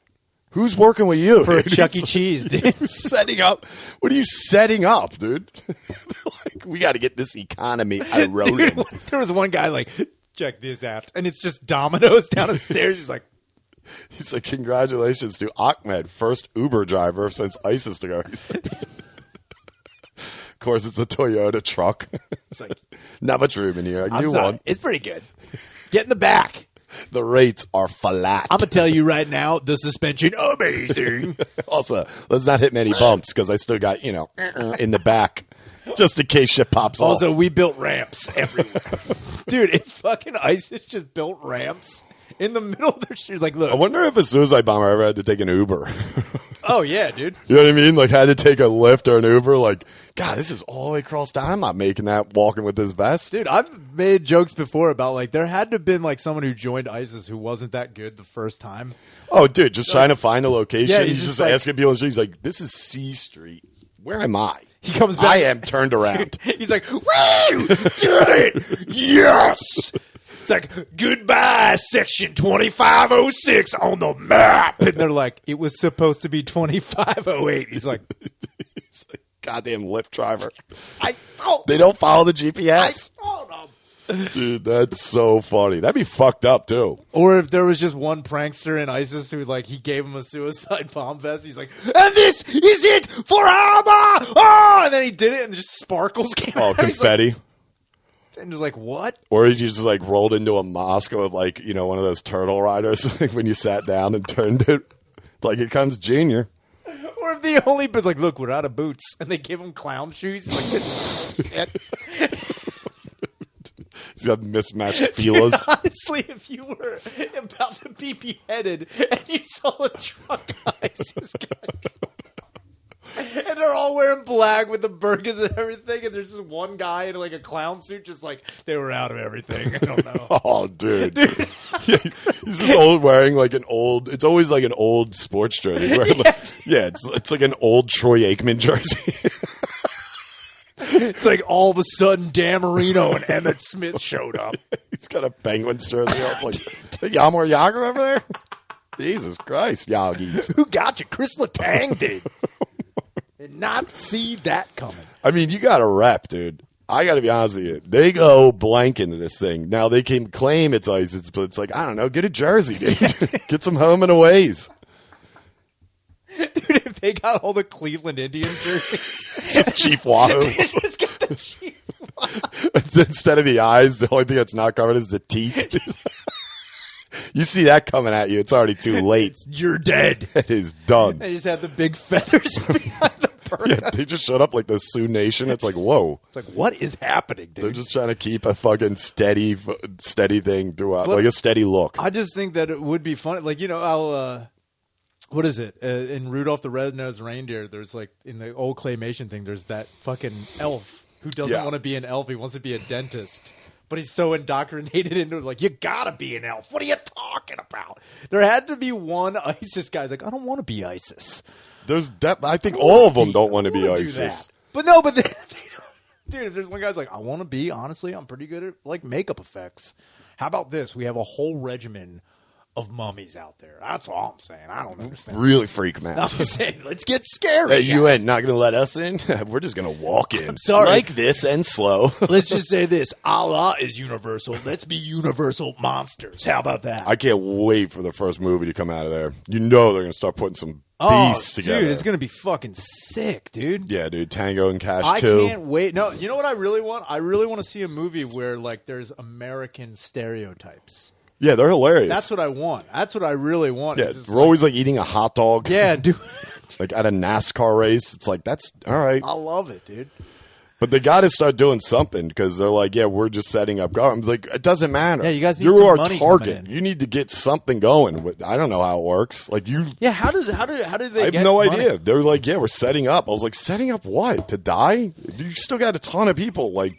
Who's working with you? For a dude? Chuck E. Cheese, dude. Who's setting up? What are you setting up, dude? Like, we got to get this economy rolling. Dude, there was one guy like, check this out, and it's just Domino's down the stairs. He's like, congratulations to Ahmed, first Uber driver since ISIS took over. Of course, it's a Toyota truck. it's like, Not much room in here. I I'm knew sorry. one. It's pretty good. Get in the back. The rates are flat. I'm gonna tell you right now, the suspension amazing. Also, let's not hit many bumps because I still got, in the back just in case shit pops off. Also, we built ramps everywhere. Dude, if fucking ISIS just built ramps in the middle of their streets, like, look. I wonder if a suicide bomber ever had to take an Uber. Oh, yeah, dude. You know what I mean? Like, had to take a Lyft or an Uber. Like, God, this is all the way across town. I'm not making that walking with this vest. Dude, I've made jokes before about, like, there had to have been, like, someone who joined ISIS who wasn't that good the first time. Oh, dude, just trying to find a location. Yeah, he's just like, asking people. And he's like, this is C Street. Where am I? He comes back. I am turned around. Dude, he's like, woo! Did it! Yes! It's like, goodbye, section 2506 on the map. And they're like, it was supposed to be 2508. He's like, goddamn Lyft driver. I told They don't follow the GPS. I told him. Dude, that's so funny. That'd be fucked up, too. Or if there was just one prankster in ISIS who, like, he gave him a suicide bomb vest. He's like, and this is it for Alma! Oh! And then he did it and just sparkles came Oh, out. He's confetti. Like, and just like, what? Or he just, like, rolled into a mosque with, like, one of those turtle riders, like, when you sat down and turned it. Like, here comes Junior. Or if the only bit's like, look, we're out of boots. And they give him clown shoes. He's like, shit. He's got mismatched feelers. Dude, honestly, if you were about to be beheaded and you saw a truck ISIS guy, and they're all wearing black with the burkas and everything, and there's just one guy in like a clown suit, just like they were out of everything. I don't know. Oh, dude. Yeah, he's just old wearing like an old. It's always like an old sports jersey. It's like an old Troy Aikman jersey. It's like all of a sudden Dan Marino and Emmett Smith showed up. He's got a Penguins jersey. I was like, Yamor Yager over there? Jesus Christ, Yaggies. Who got you? Chris Letang did. Did not see that coming. I mean, you got a rep, dude. I got to be honest with you. They go blank into this thing. Now, they can claim it's ISIS, but it's like, I don't know, get a jersey, dude. Get some home and aways. Dude, if they got all the Cleveland Indians jerseys. Just Chief Wahoo. Just get the Chief Wahoo. Instead of the eyes, the only thing that's not covered is the teeth. You see that coming at you, it's already too late. You're dead. It is done. They just have the big feathers behind them. Yeah, they just showed up like the Sioux Nation. It's like, whoa. It's like, what is happening, dude? They're just trying to keep a fucking steady thing throughout, like a steady look. I just think that it would be funny. Like, I'll, what is it? In Rudolph the Red-Nosed Reindeer, there's like, in the old claymation thing, there's that fucking elf who doesn't want to be an elf. He wants to be a dentist. But he's so indoctrinated into it, like, you gotta be an elf. What are you talking about? There had to be one ISIS guy. He's like, I don't want to be ISIS. There's I think all of them don't want to be ISIS. But no, but they don't. Dude, if there's one guy's like, I want to be, honestly, I'm pretty good at like makeup effects. How about this? We have a whole regimen of mummies out there. That's all I'm saying. I don't understand. Really freak me I'm out. just saying, let's get scary. Hey, you ain't not going to let us in? We're just going to walk in. I'm sorry. Like this and slow. Let's just say this. Allah is universal. Let's be universal monsters. How about that? I can't wait for the first movie to come out of there. You know they're going to start putting some beasts together. Dude, it's going to be fucking sick, dude. Yeah, dude. Tango and Cash I 2. can't wait. No, you know what I really want? I really want to see a movie where like there's American stereotypes. Yeah, they're hilarious. That's what I want. That's what I really want. Yeah, we're always like eating a hot dog. Yeah, dude. Like at a NASCAR race. It's like, that's all right. I love it, dude. But they got to start doing something because they're like, yeah, we're just setting up guards. Like, it doesn't matter. Yeah, you guys need You're some our money target. coming in. You need to get something going. I don't know how it works. Like you. Yeah, how do they? I have get no money? idea. They're like, yeah, we're setting up. I was like, setting up what? To die? You still got a ton of people. Like,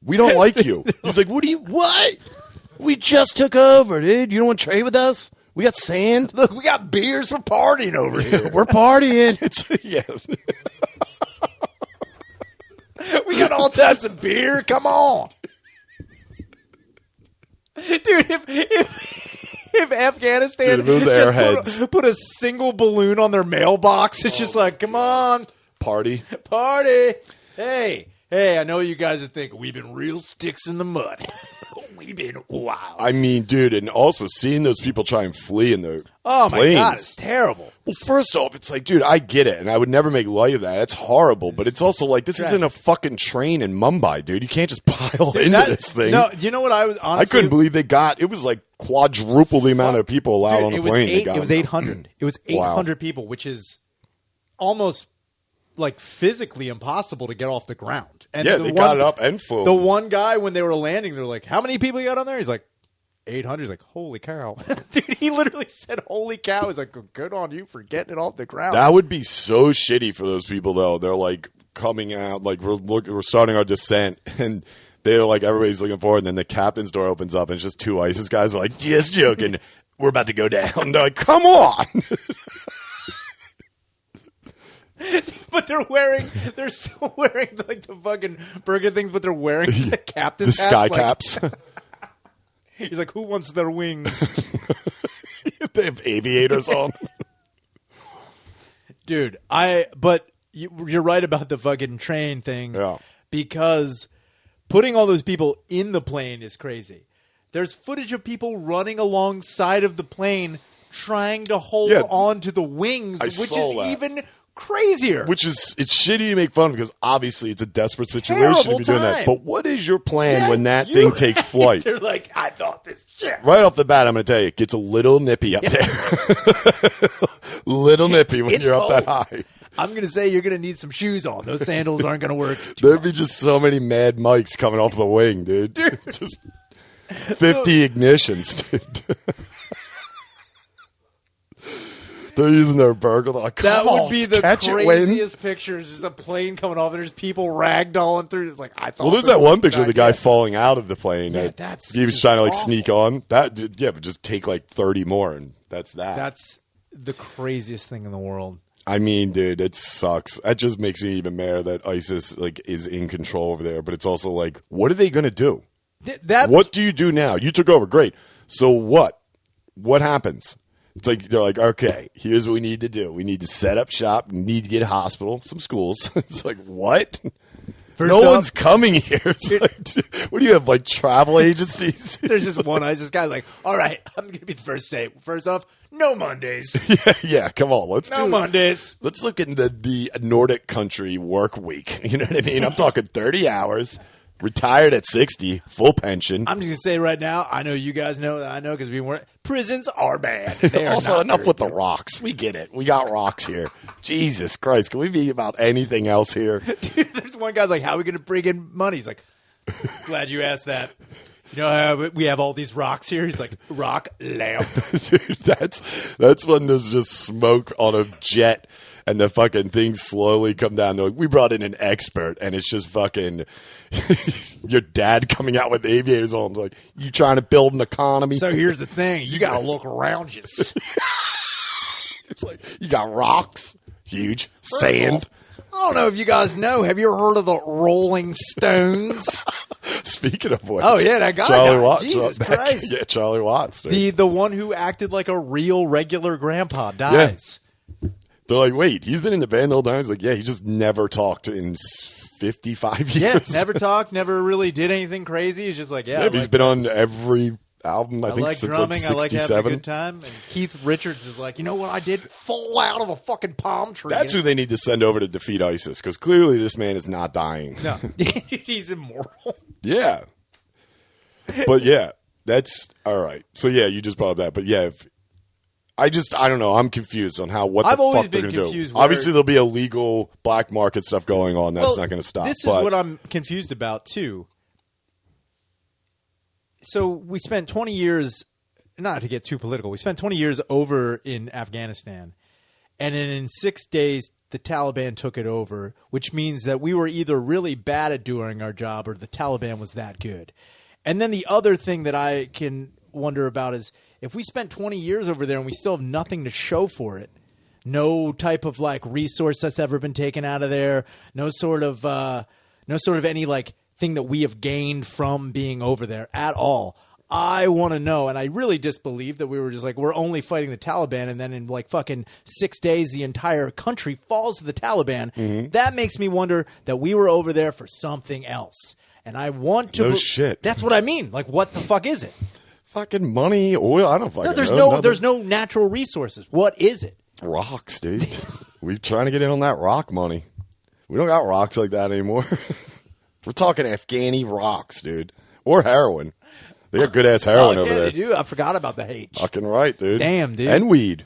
we don't like you. He's like, what? We just took over, dude. You don't want to trade with us? We got sand. Look, we got beers. We're partying over here. We're partying. It's yeah. We got all types of beer. Come on, dude. If Afghanistan Dude, if it was just Airheads. put a single balloon on their mailbox, it's just like, come on, Party. Hey, I know what you guys are thinking. We've been real sticks in the mud. We've been wild. I mean, dude, and also seeing those people try and flee in their Oh planes. my god, it's terrible. Well, first off, it's like, dude, I get it, and I would never make light of that. It's horrible, but it's also like this isn't a fucking train in Mumbai, dude. You can't just pile into this thing. No, you know what I was honestly. I couldn't believe they got. It was like quadruple the amount of people allowed on the plane. It was 800. It was 800 people, which is almost like physically impossible to get off the ground. And yeah, they got it up and flew. The one guy, when they were landing, they're like, "How many people you got on there?" He's like, 800. He's like, holy cow. Dude, he literally said, holy cow. He's like, good on you for getting it off the ground. That would be so shitty for those people, though. They're like coming out, like we're starting our descent, and they're like, everybody's looking forward, and then the captain's door opens up, and it's just two ISIS guys are like, just joking. We're about to go down. They're like, come on. But they're still wearing like the fucking burger things, but they're wearing the captain's the sky hats, caps. He's like, who wants their wings? They have aviators on. Dude, but you're right about the fucking train thing. Yeah. Because putting all those people in the plane is crazy. There's footage of people running alongside of the plane trying to hold on to the wings, which is even crazier. Which is, it's shitty to make fun of because obviously it's a desperate situation to be doing that. But what is your plan when that thing takes flight? They're like, I thought this shit. Right off the bat, I'm going to tell you, it gets a little nippy up there. Little nippy when you're cold. up that high. I'm going to say you're going to need some shoes on. Those sandals aren't going to work. There'd be just so many Mad Mikes coming off the wing, dude. Just 50 ignitions, dude. They're using their burger. Like, that would be the craziest pictures. There's a plane coming off, and there's people ragdolling through. It's like, I thought. Well, there's that one picture of the guy falling out of the plane. Yeah, he was trying to like sneak on. But just take like 30 more, and that's that. That's the craziest thing in the world. I mean, dude, it sucks. That just makes me even madder that ISIS like is in control over there. But it's also like, what are they going to do? What do you do now? You took over, great. So what? What happens? It's like they're like, okay, here's what we need to do. We need to set up shop. We need to get a hospital, some schools. It's like, what? No one's coming here. It's like, what do you have, like travel agencies? There's just one ISIS guy like, all right, I'm going to be the first to say, first off, no Mondays. Yeah, come on. Let's no Mondays. Let's look at the Nordic country work week. You know what I mean? I'm talking 30 hours. Retired at 60, full pension. I'm just going to say right now, I know you guys know that I know because we weren't. Prisons are bad. They are Also, not enough very with good. the rocks. We get it. We got rocks here. Jesus Christ. Can we be about anything else here? Dude, there's one guy's like, how are we going to bring in money? He's like, glad you asked that. You know how we have all these rocks here? He's like, rock lamp. Dude, that's when there's just smoke on a jet and the fucking things slowly come down. They're like, we brought in an expert, and it's just fucking your dad coming out with aviators on. It's like, you trying to build an economy? So here's the thing. You got to look around you. It's like, you got rocks, huge, sand. I don't know if you guys know. Have you ever heard of the Rolling Stones? Speaking of which, Oh, yeah, that guy Charlie died. Watts. Jesus Christ. Yeah, Charlie Watts. Dude. The one who acted like a real regular grandpa dies. They're like, wait, he's been in the band the whole time? He's like, yeah, he just never talked in 55 Yeah, years. never talked, never really did anything crazy. He's just like, Yeah, he's been on every album, I think, like since drumming. like I like having a 67. good time. And Keith Richards is like, you know what I did? Fall out of a fucking palm tree. That's who they need to send over to defeat ISIS, because clearly this man is not dying. No, he's immortal. Yeah. But yeah, that's all right. So yeah, you just brought up that. But yeah, I don't know. I'm confused on what I've the always fuck they're been going to do. confused where- Obviously, there'll be illegal black market stuff going on. That's not going to stop. This is but what I'm confused about, too. So we spent 20 years, not to get too political, we spent 20 years over in Afghanistan. And then in 6 days, the Taliban took it over, which means that we were either really bad at doing our job or the Taliban was that good. And then the other thing that I can wonder about is if we spent 20 years over there and we still have nothing to show for it, no type of like resource that's ever been taken out of there, no sort of any like thing that we have gained from being over there at all. I want to know, and I really disbelieve that we were just like, we're only fighting the Taliban, and then in like fucking 6 days, the entire country falls to the Taliban. Mm-hmm. That makes me wonder that we were over there for something else. And I want to... No shit. That's what I mean. Like, what the fuck is it? fucking money, oil. I don't fucking know. There's no natural resources. What is it? Rocks, dude. We're trying to get in on that rock money. We don't got rocks like that anymore. We're talking Afghani rocks, dude. Or heroin. They got good-ass heroin over there. They do. I forgot about the H. Fucking right, dude. Damn, dude. And weed.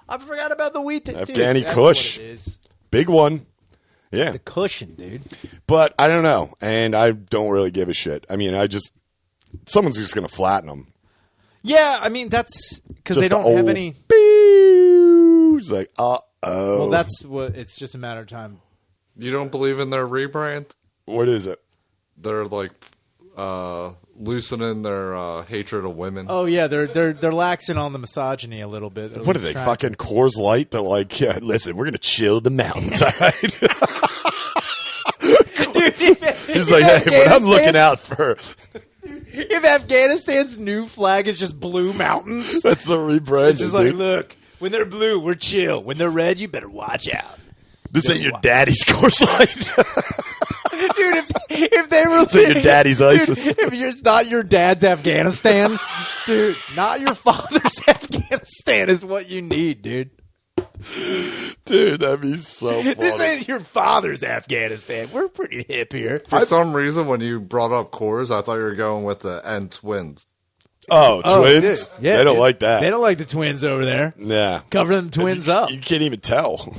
I forgot about the weed. Afghani That's Kush. what it is. Big one. Yeah. The cushion, dude. But I don't know. And I don't really give a shit. I mean, someone's just going to flatten them. Yeah, I mean, that's because they don't have any. It's like, uh-oh. Well, that's what. It's just a matter of time. You don't believe in their rebrand? What is it? They're like loosening their hatred of women. Oh yeah, they're laxing on the misogyny a little bit. What are they, fucking Coors Light? They're like, yeah, listen, we're going to chill the mountains, all right? He's like, hey, but I'm looking out for... If Afghanistan's new flag is just blue mountains, That's the rebrand. it's just like, look, when they're blue, we're chill. When they're red, you better watch out. This ain't your daddy's Coors Light. Dude, if they were... This ain't your daddy's ISIS. Dude, if it's not your dad's Afghanistan, dude, not your father's Afghanistan is what you need, dude. Dude, that'd be so funny. This ain't your father's Afghanistan. We're pretty hip here. For some reason, when you brought up Coors, I thought you were going with the N twins. Oh, twins? Dude. Yeah, they don't dude. like that. They don't like the twins over there. Yeah. Cover them twins up. You can't even tell.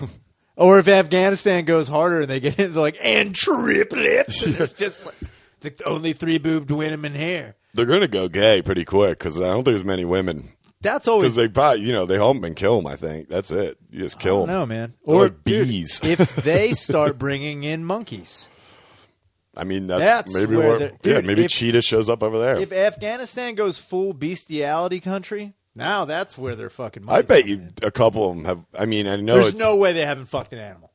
Or if Afghanistan goes harder and they get into like, and triplets. And it's just like the only 3-boobed women here. They're going to go gay pretty quick because I don't think there's many women. That's always... Because they probably, they hump and kill them, I think. That's it. You just kill them. I don't know, man. They're Or like bees. Dude, if they start bringing in monkeys. I mean, that's maybe where maybe Cheetah shows up over there. If Afghanistan goes full bestiality country, now that's where they're fucking I bet you a couple of them have. I mean, I know there's no way they haven't fucked an animal.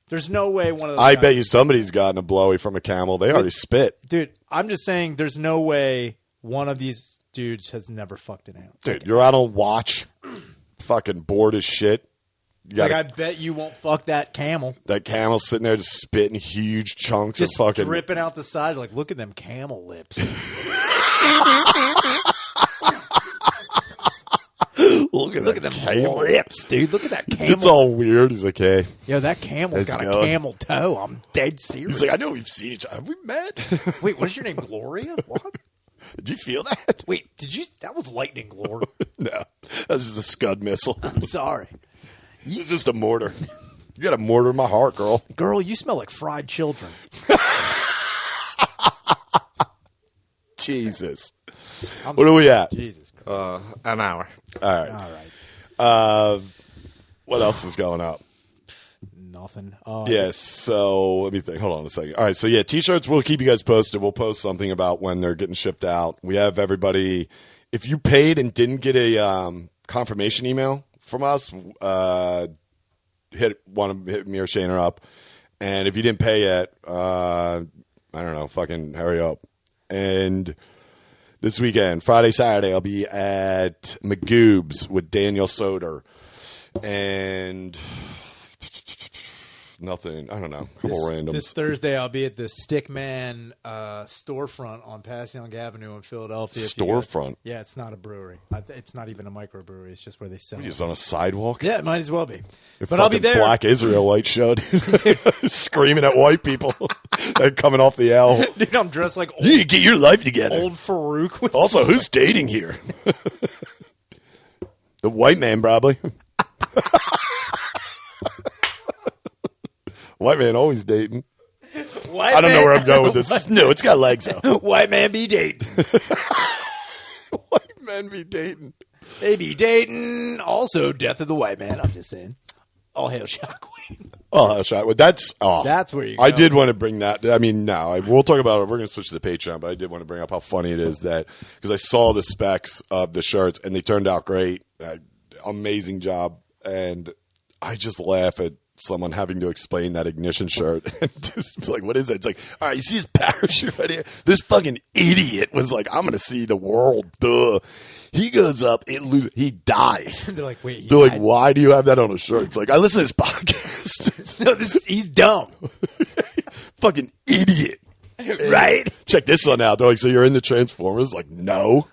There's no way one of those I guys- bet you somebody's gotten a blowy from a camel. They already spit. Dude, I'm just saying there's no way one of these dudes has never fucked an animal. Dude, you're out on watch, fucking bored as shit. It's like, I bet you won't fuck that camel. That camel's sitting there just spitting huge chunks Just of fucking... dripping out the side. Like, look at them camel lips. Look Look at them lips, dude. Look at that camel. It's all weird. He's like, hey. Yo, that camel's got a camel toe. I'm dead serious. He's like, I know we've seen each other. Have we met? Wait, what's your name? Gloria? What? Did you feel that? Wait, did you? That was lightning, Glor. No, that was just a Scud missile. I'm sorry. It's just a mortar. You got a mortar in my heart, girl. Girl, you smell like fried children. Jesus. What are we at? Jesus Christ. An hour. All right. What else is going up? Nothing. Yes, so let me think. Hold on a second. All right, so yeah, T-shirts, we'll keep you guys posted. We'll post something about when they're getting shipped out. We have everybody, if you paid and didn't get a confirmation email from us, hit me or Shayna up. And if you didn't pay yet, I don't know, fucking hurry up. And this weekend, Friday, Saturday, I'll be at Magoob's with Daniel Soder. And nothing, I don't know, a couple randoms. This Thursday, I'll be at the Stickman storefront on Passyunk Avenue in Philadelphia. Storefront? Yeah, it's not a brewery. It's not even a microbrewery. It's just where they sell it. Just on a sidewalk? Yeah, it might as well be. But I'll be there. Black Israelite show, dude. Screaming at white people. They're coming off the L. Dude, I'm dressed like old. You need to get your life together. Old Farouk. Also, who's dating here? The white man, probably. White man always dating. I don't know where I'm going with this. No, it's got legs, though. White man be dating. White men be dating. They be dating. Also, death of the white man. I'm just saying. All hail Shockwave. Oh, Shockwave. That's where you go. I did want to bring that. I mean, no, we'll talk about it. We're going to switch to the Patreon, but I did want to bring up how funny it is that, because I saw the specs of the shirts, and they turned out great. Amazing job. And I just laugh at someone having to explain that Ignition shirt and just like, what is it? It's like, all right, you see his parachute right here? This fucking idiot was like, I'm going to see the world. Duh. He goes up, he dies. They're like, wait. They're like, why do you have that on a shirt? It's like, I listen to this podcast. He's dumb. Fucking idiot. Right? Check this one out. They're like, so you're in the Transformers? Like, no.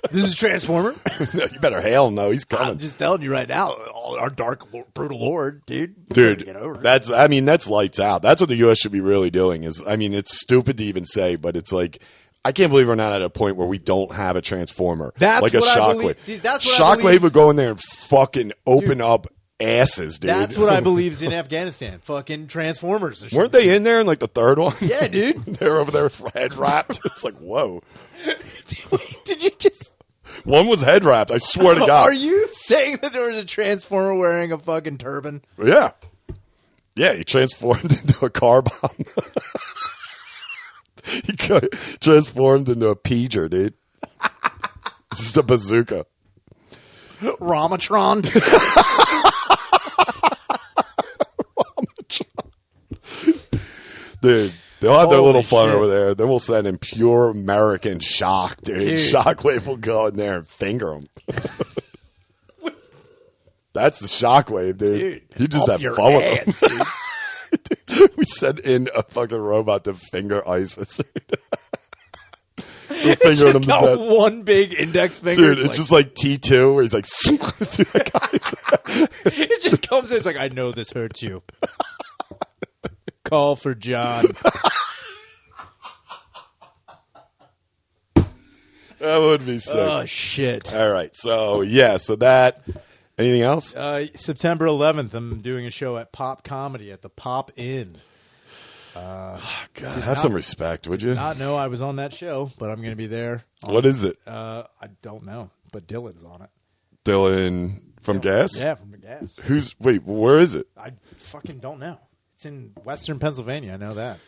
This is a Transformer? You better hail no. He's coming. I'm just telling you right now, our dark, brutal lord, dude. Dude, get over that's lights out. That's what the U.S. should be really doing. It's stupid to even say, but it's like, I can't believe we're not at a point where we don't have a Transformer. That's like a what Shockwave. Dude, that's what Shockwave would go in there and fucking open up asses, dude. That's what I believe is in Afghanistan. Fucking Transformers. Weren't they in there in like the third one? Yeah, dude. They're over there head wrapped. It's like, whoa. Did you just... One was head wrapped. I swear to God. Are you saying that there was a Transformer wearing a fucking turban? Yeah. Yeah, he transformed into a car bomb. He transformed into a pager, dude. This is a bazooka. Ramatron. Dude, they'll have their Holy little fun shit. over there. Then we'll send in pure American shock, dude. Shockwave will go in there and finger them. That's the Shockwave, dude. You just have fun with them. We sent in a fucking robot to finger ISIS. It's just got one big index finger. Dude, it's just like T2 where he's like, it just comes in. It's like, I know this hurts you. Call for John. That would be sick. Oh, shit. All right. So, yeah. So that. Anything else? September 11th, I'm doing a show at Pop Comedy at the Pop Inn. God, have some respect, would you? Not know I was on that show, but I'm going to be there. What is it? I don't know, but Dylan's on it. Dylan from Gas? Yeah, from Gas. Wait, where is it? I fucking don't know. It's in Western Pennsylvania. I know that.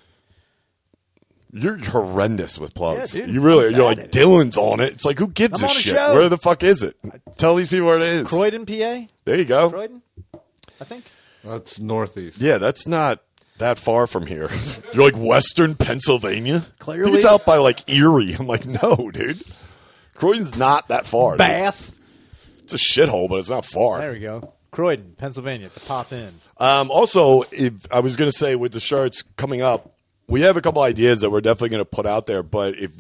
You're horrendous with plugs. Yeah, dude, you really are. You're like, Dylan's on it. It's like, who gives a shit? Show. Where the fuck is it? Tell these people where it is. Croydon, PA? There you go. Croydon, I think. That's northeast. Yeah, that's not that far from here. You're like, Western Pennsylvania? Clearly. I think it's out by like Erie. I'm like, no, dude. Croydon's not that far. Bath. Dude. It's a shithole, but it's not far. There we go. Croydon, Pennsylvania, at the Pop Inn. Also, if I was going to say with the shirts coming up, we have a couple ideas that we're definitely going to put out there. But if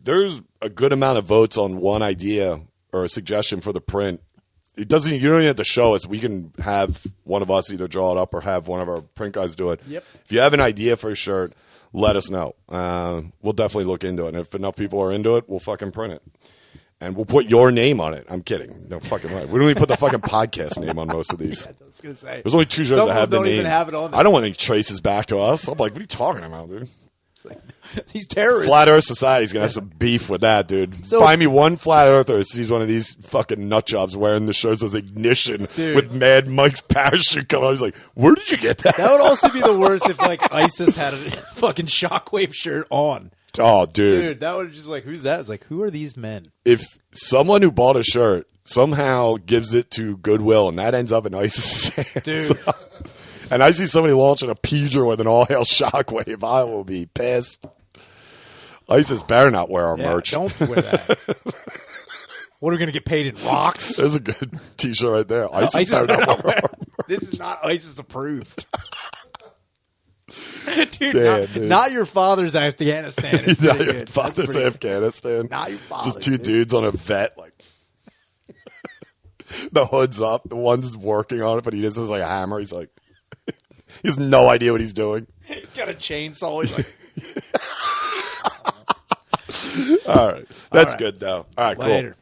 there's a good amount of votes on one idea or a suggestion for the print, it doesn't. You don't even have to show us. We can have one of us either draw it up or have one of our print guys do it. Yep. If you have an idea for a shirt, let us know. We'll definitely look into it. And if enough people are into it, we'll fucking print it. And we'll put your name on it. I'm kidding. No fucking right. We don't even put the fucking podcast name on most of these. I was gonna say. There's only 2 shirts that have the don't name. even have it on there. I don't want any traces back to us. I'm like, what are you talking about, dude? These terrorists. Flat Earth Society's gonna have some beef with that, dude. So- Find me one flat earther that sees one of these fucking nut jobs wearing the shirts as ignition Dude. with Mad Mike's parachute coming out. He's like, where did you get that? That would also be the worst if like ISIS had a fucking shockwave shirt on. Oh, dude. Dude, that would just like, who's that? It's like, who are these men? If someone who bought a shirt somehow gives it to Goodwill and that ends up in ISIS hands, Dude. and I see somebody launching a pager with an all-hail shockwave, I will be pissed. ISIS better not wear our merch. Don't wear that. What, are we going to get paid in rocks? There's a good T-shirt right there. ISIS better not wear our merch. This is not ISIS approved. Dude, Damn, not your father's Afghanistan. It's Not pretty your good. father's That's pretty- Afghanistan. Not your father's. Just 2 dudes on a vet, like the hood's up. The one's working on it, but he just has like a hammer. He's like, he has no idea what he's doing. He's got a chainsaw. He's like, All right, that's right. good though. All right, cool. later.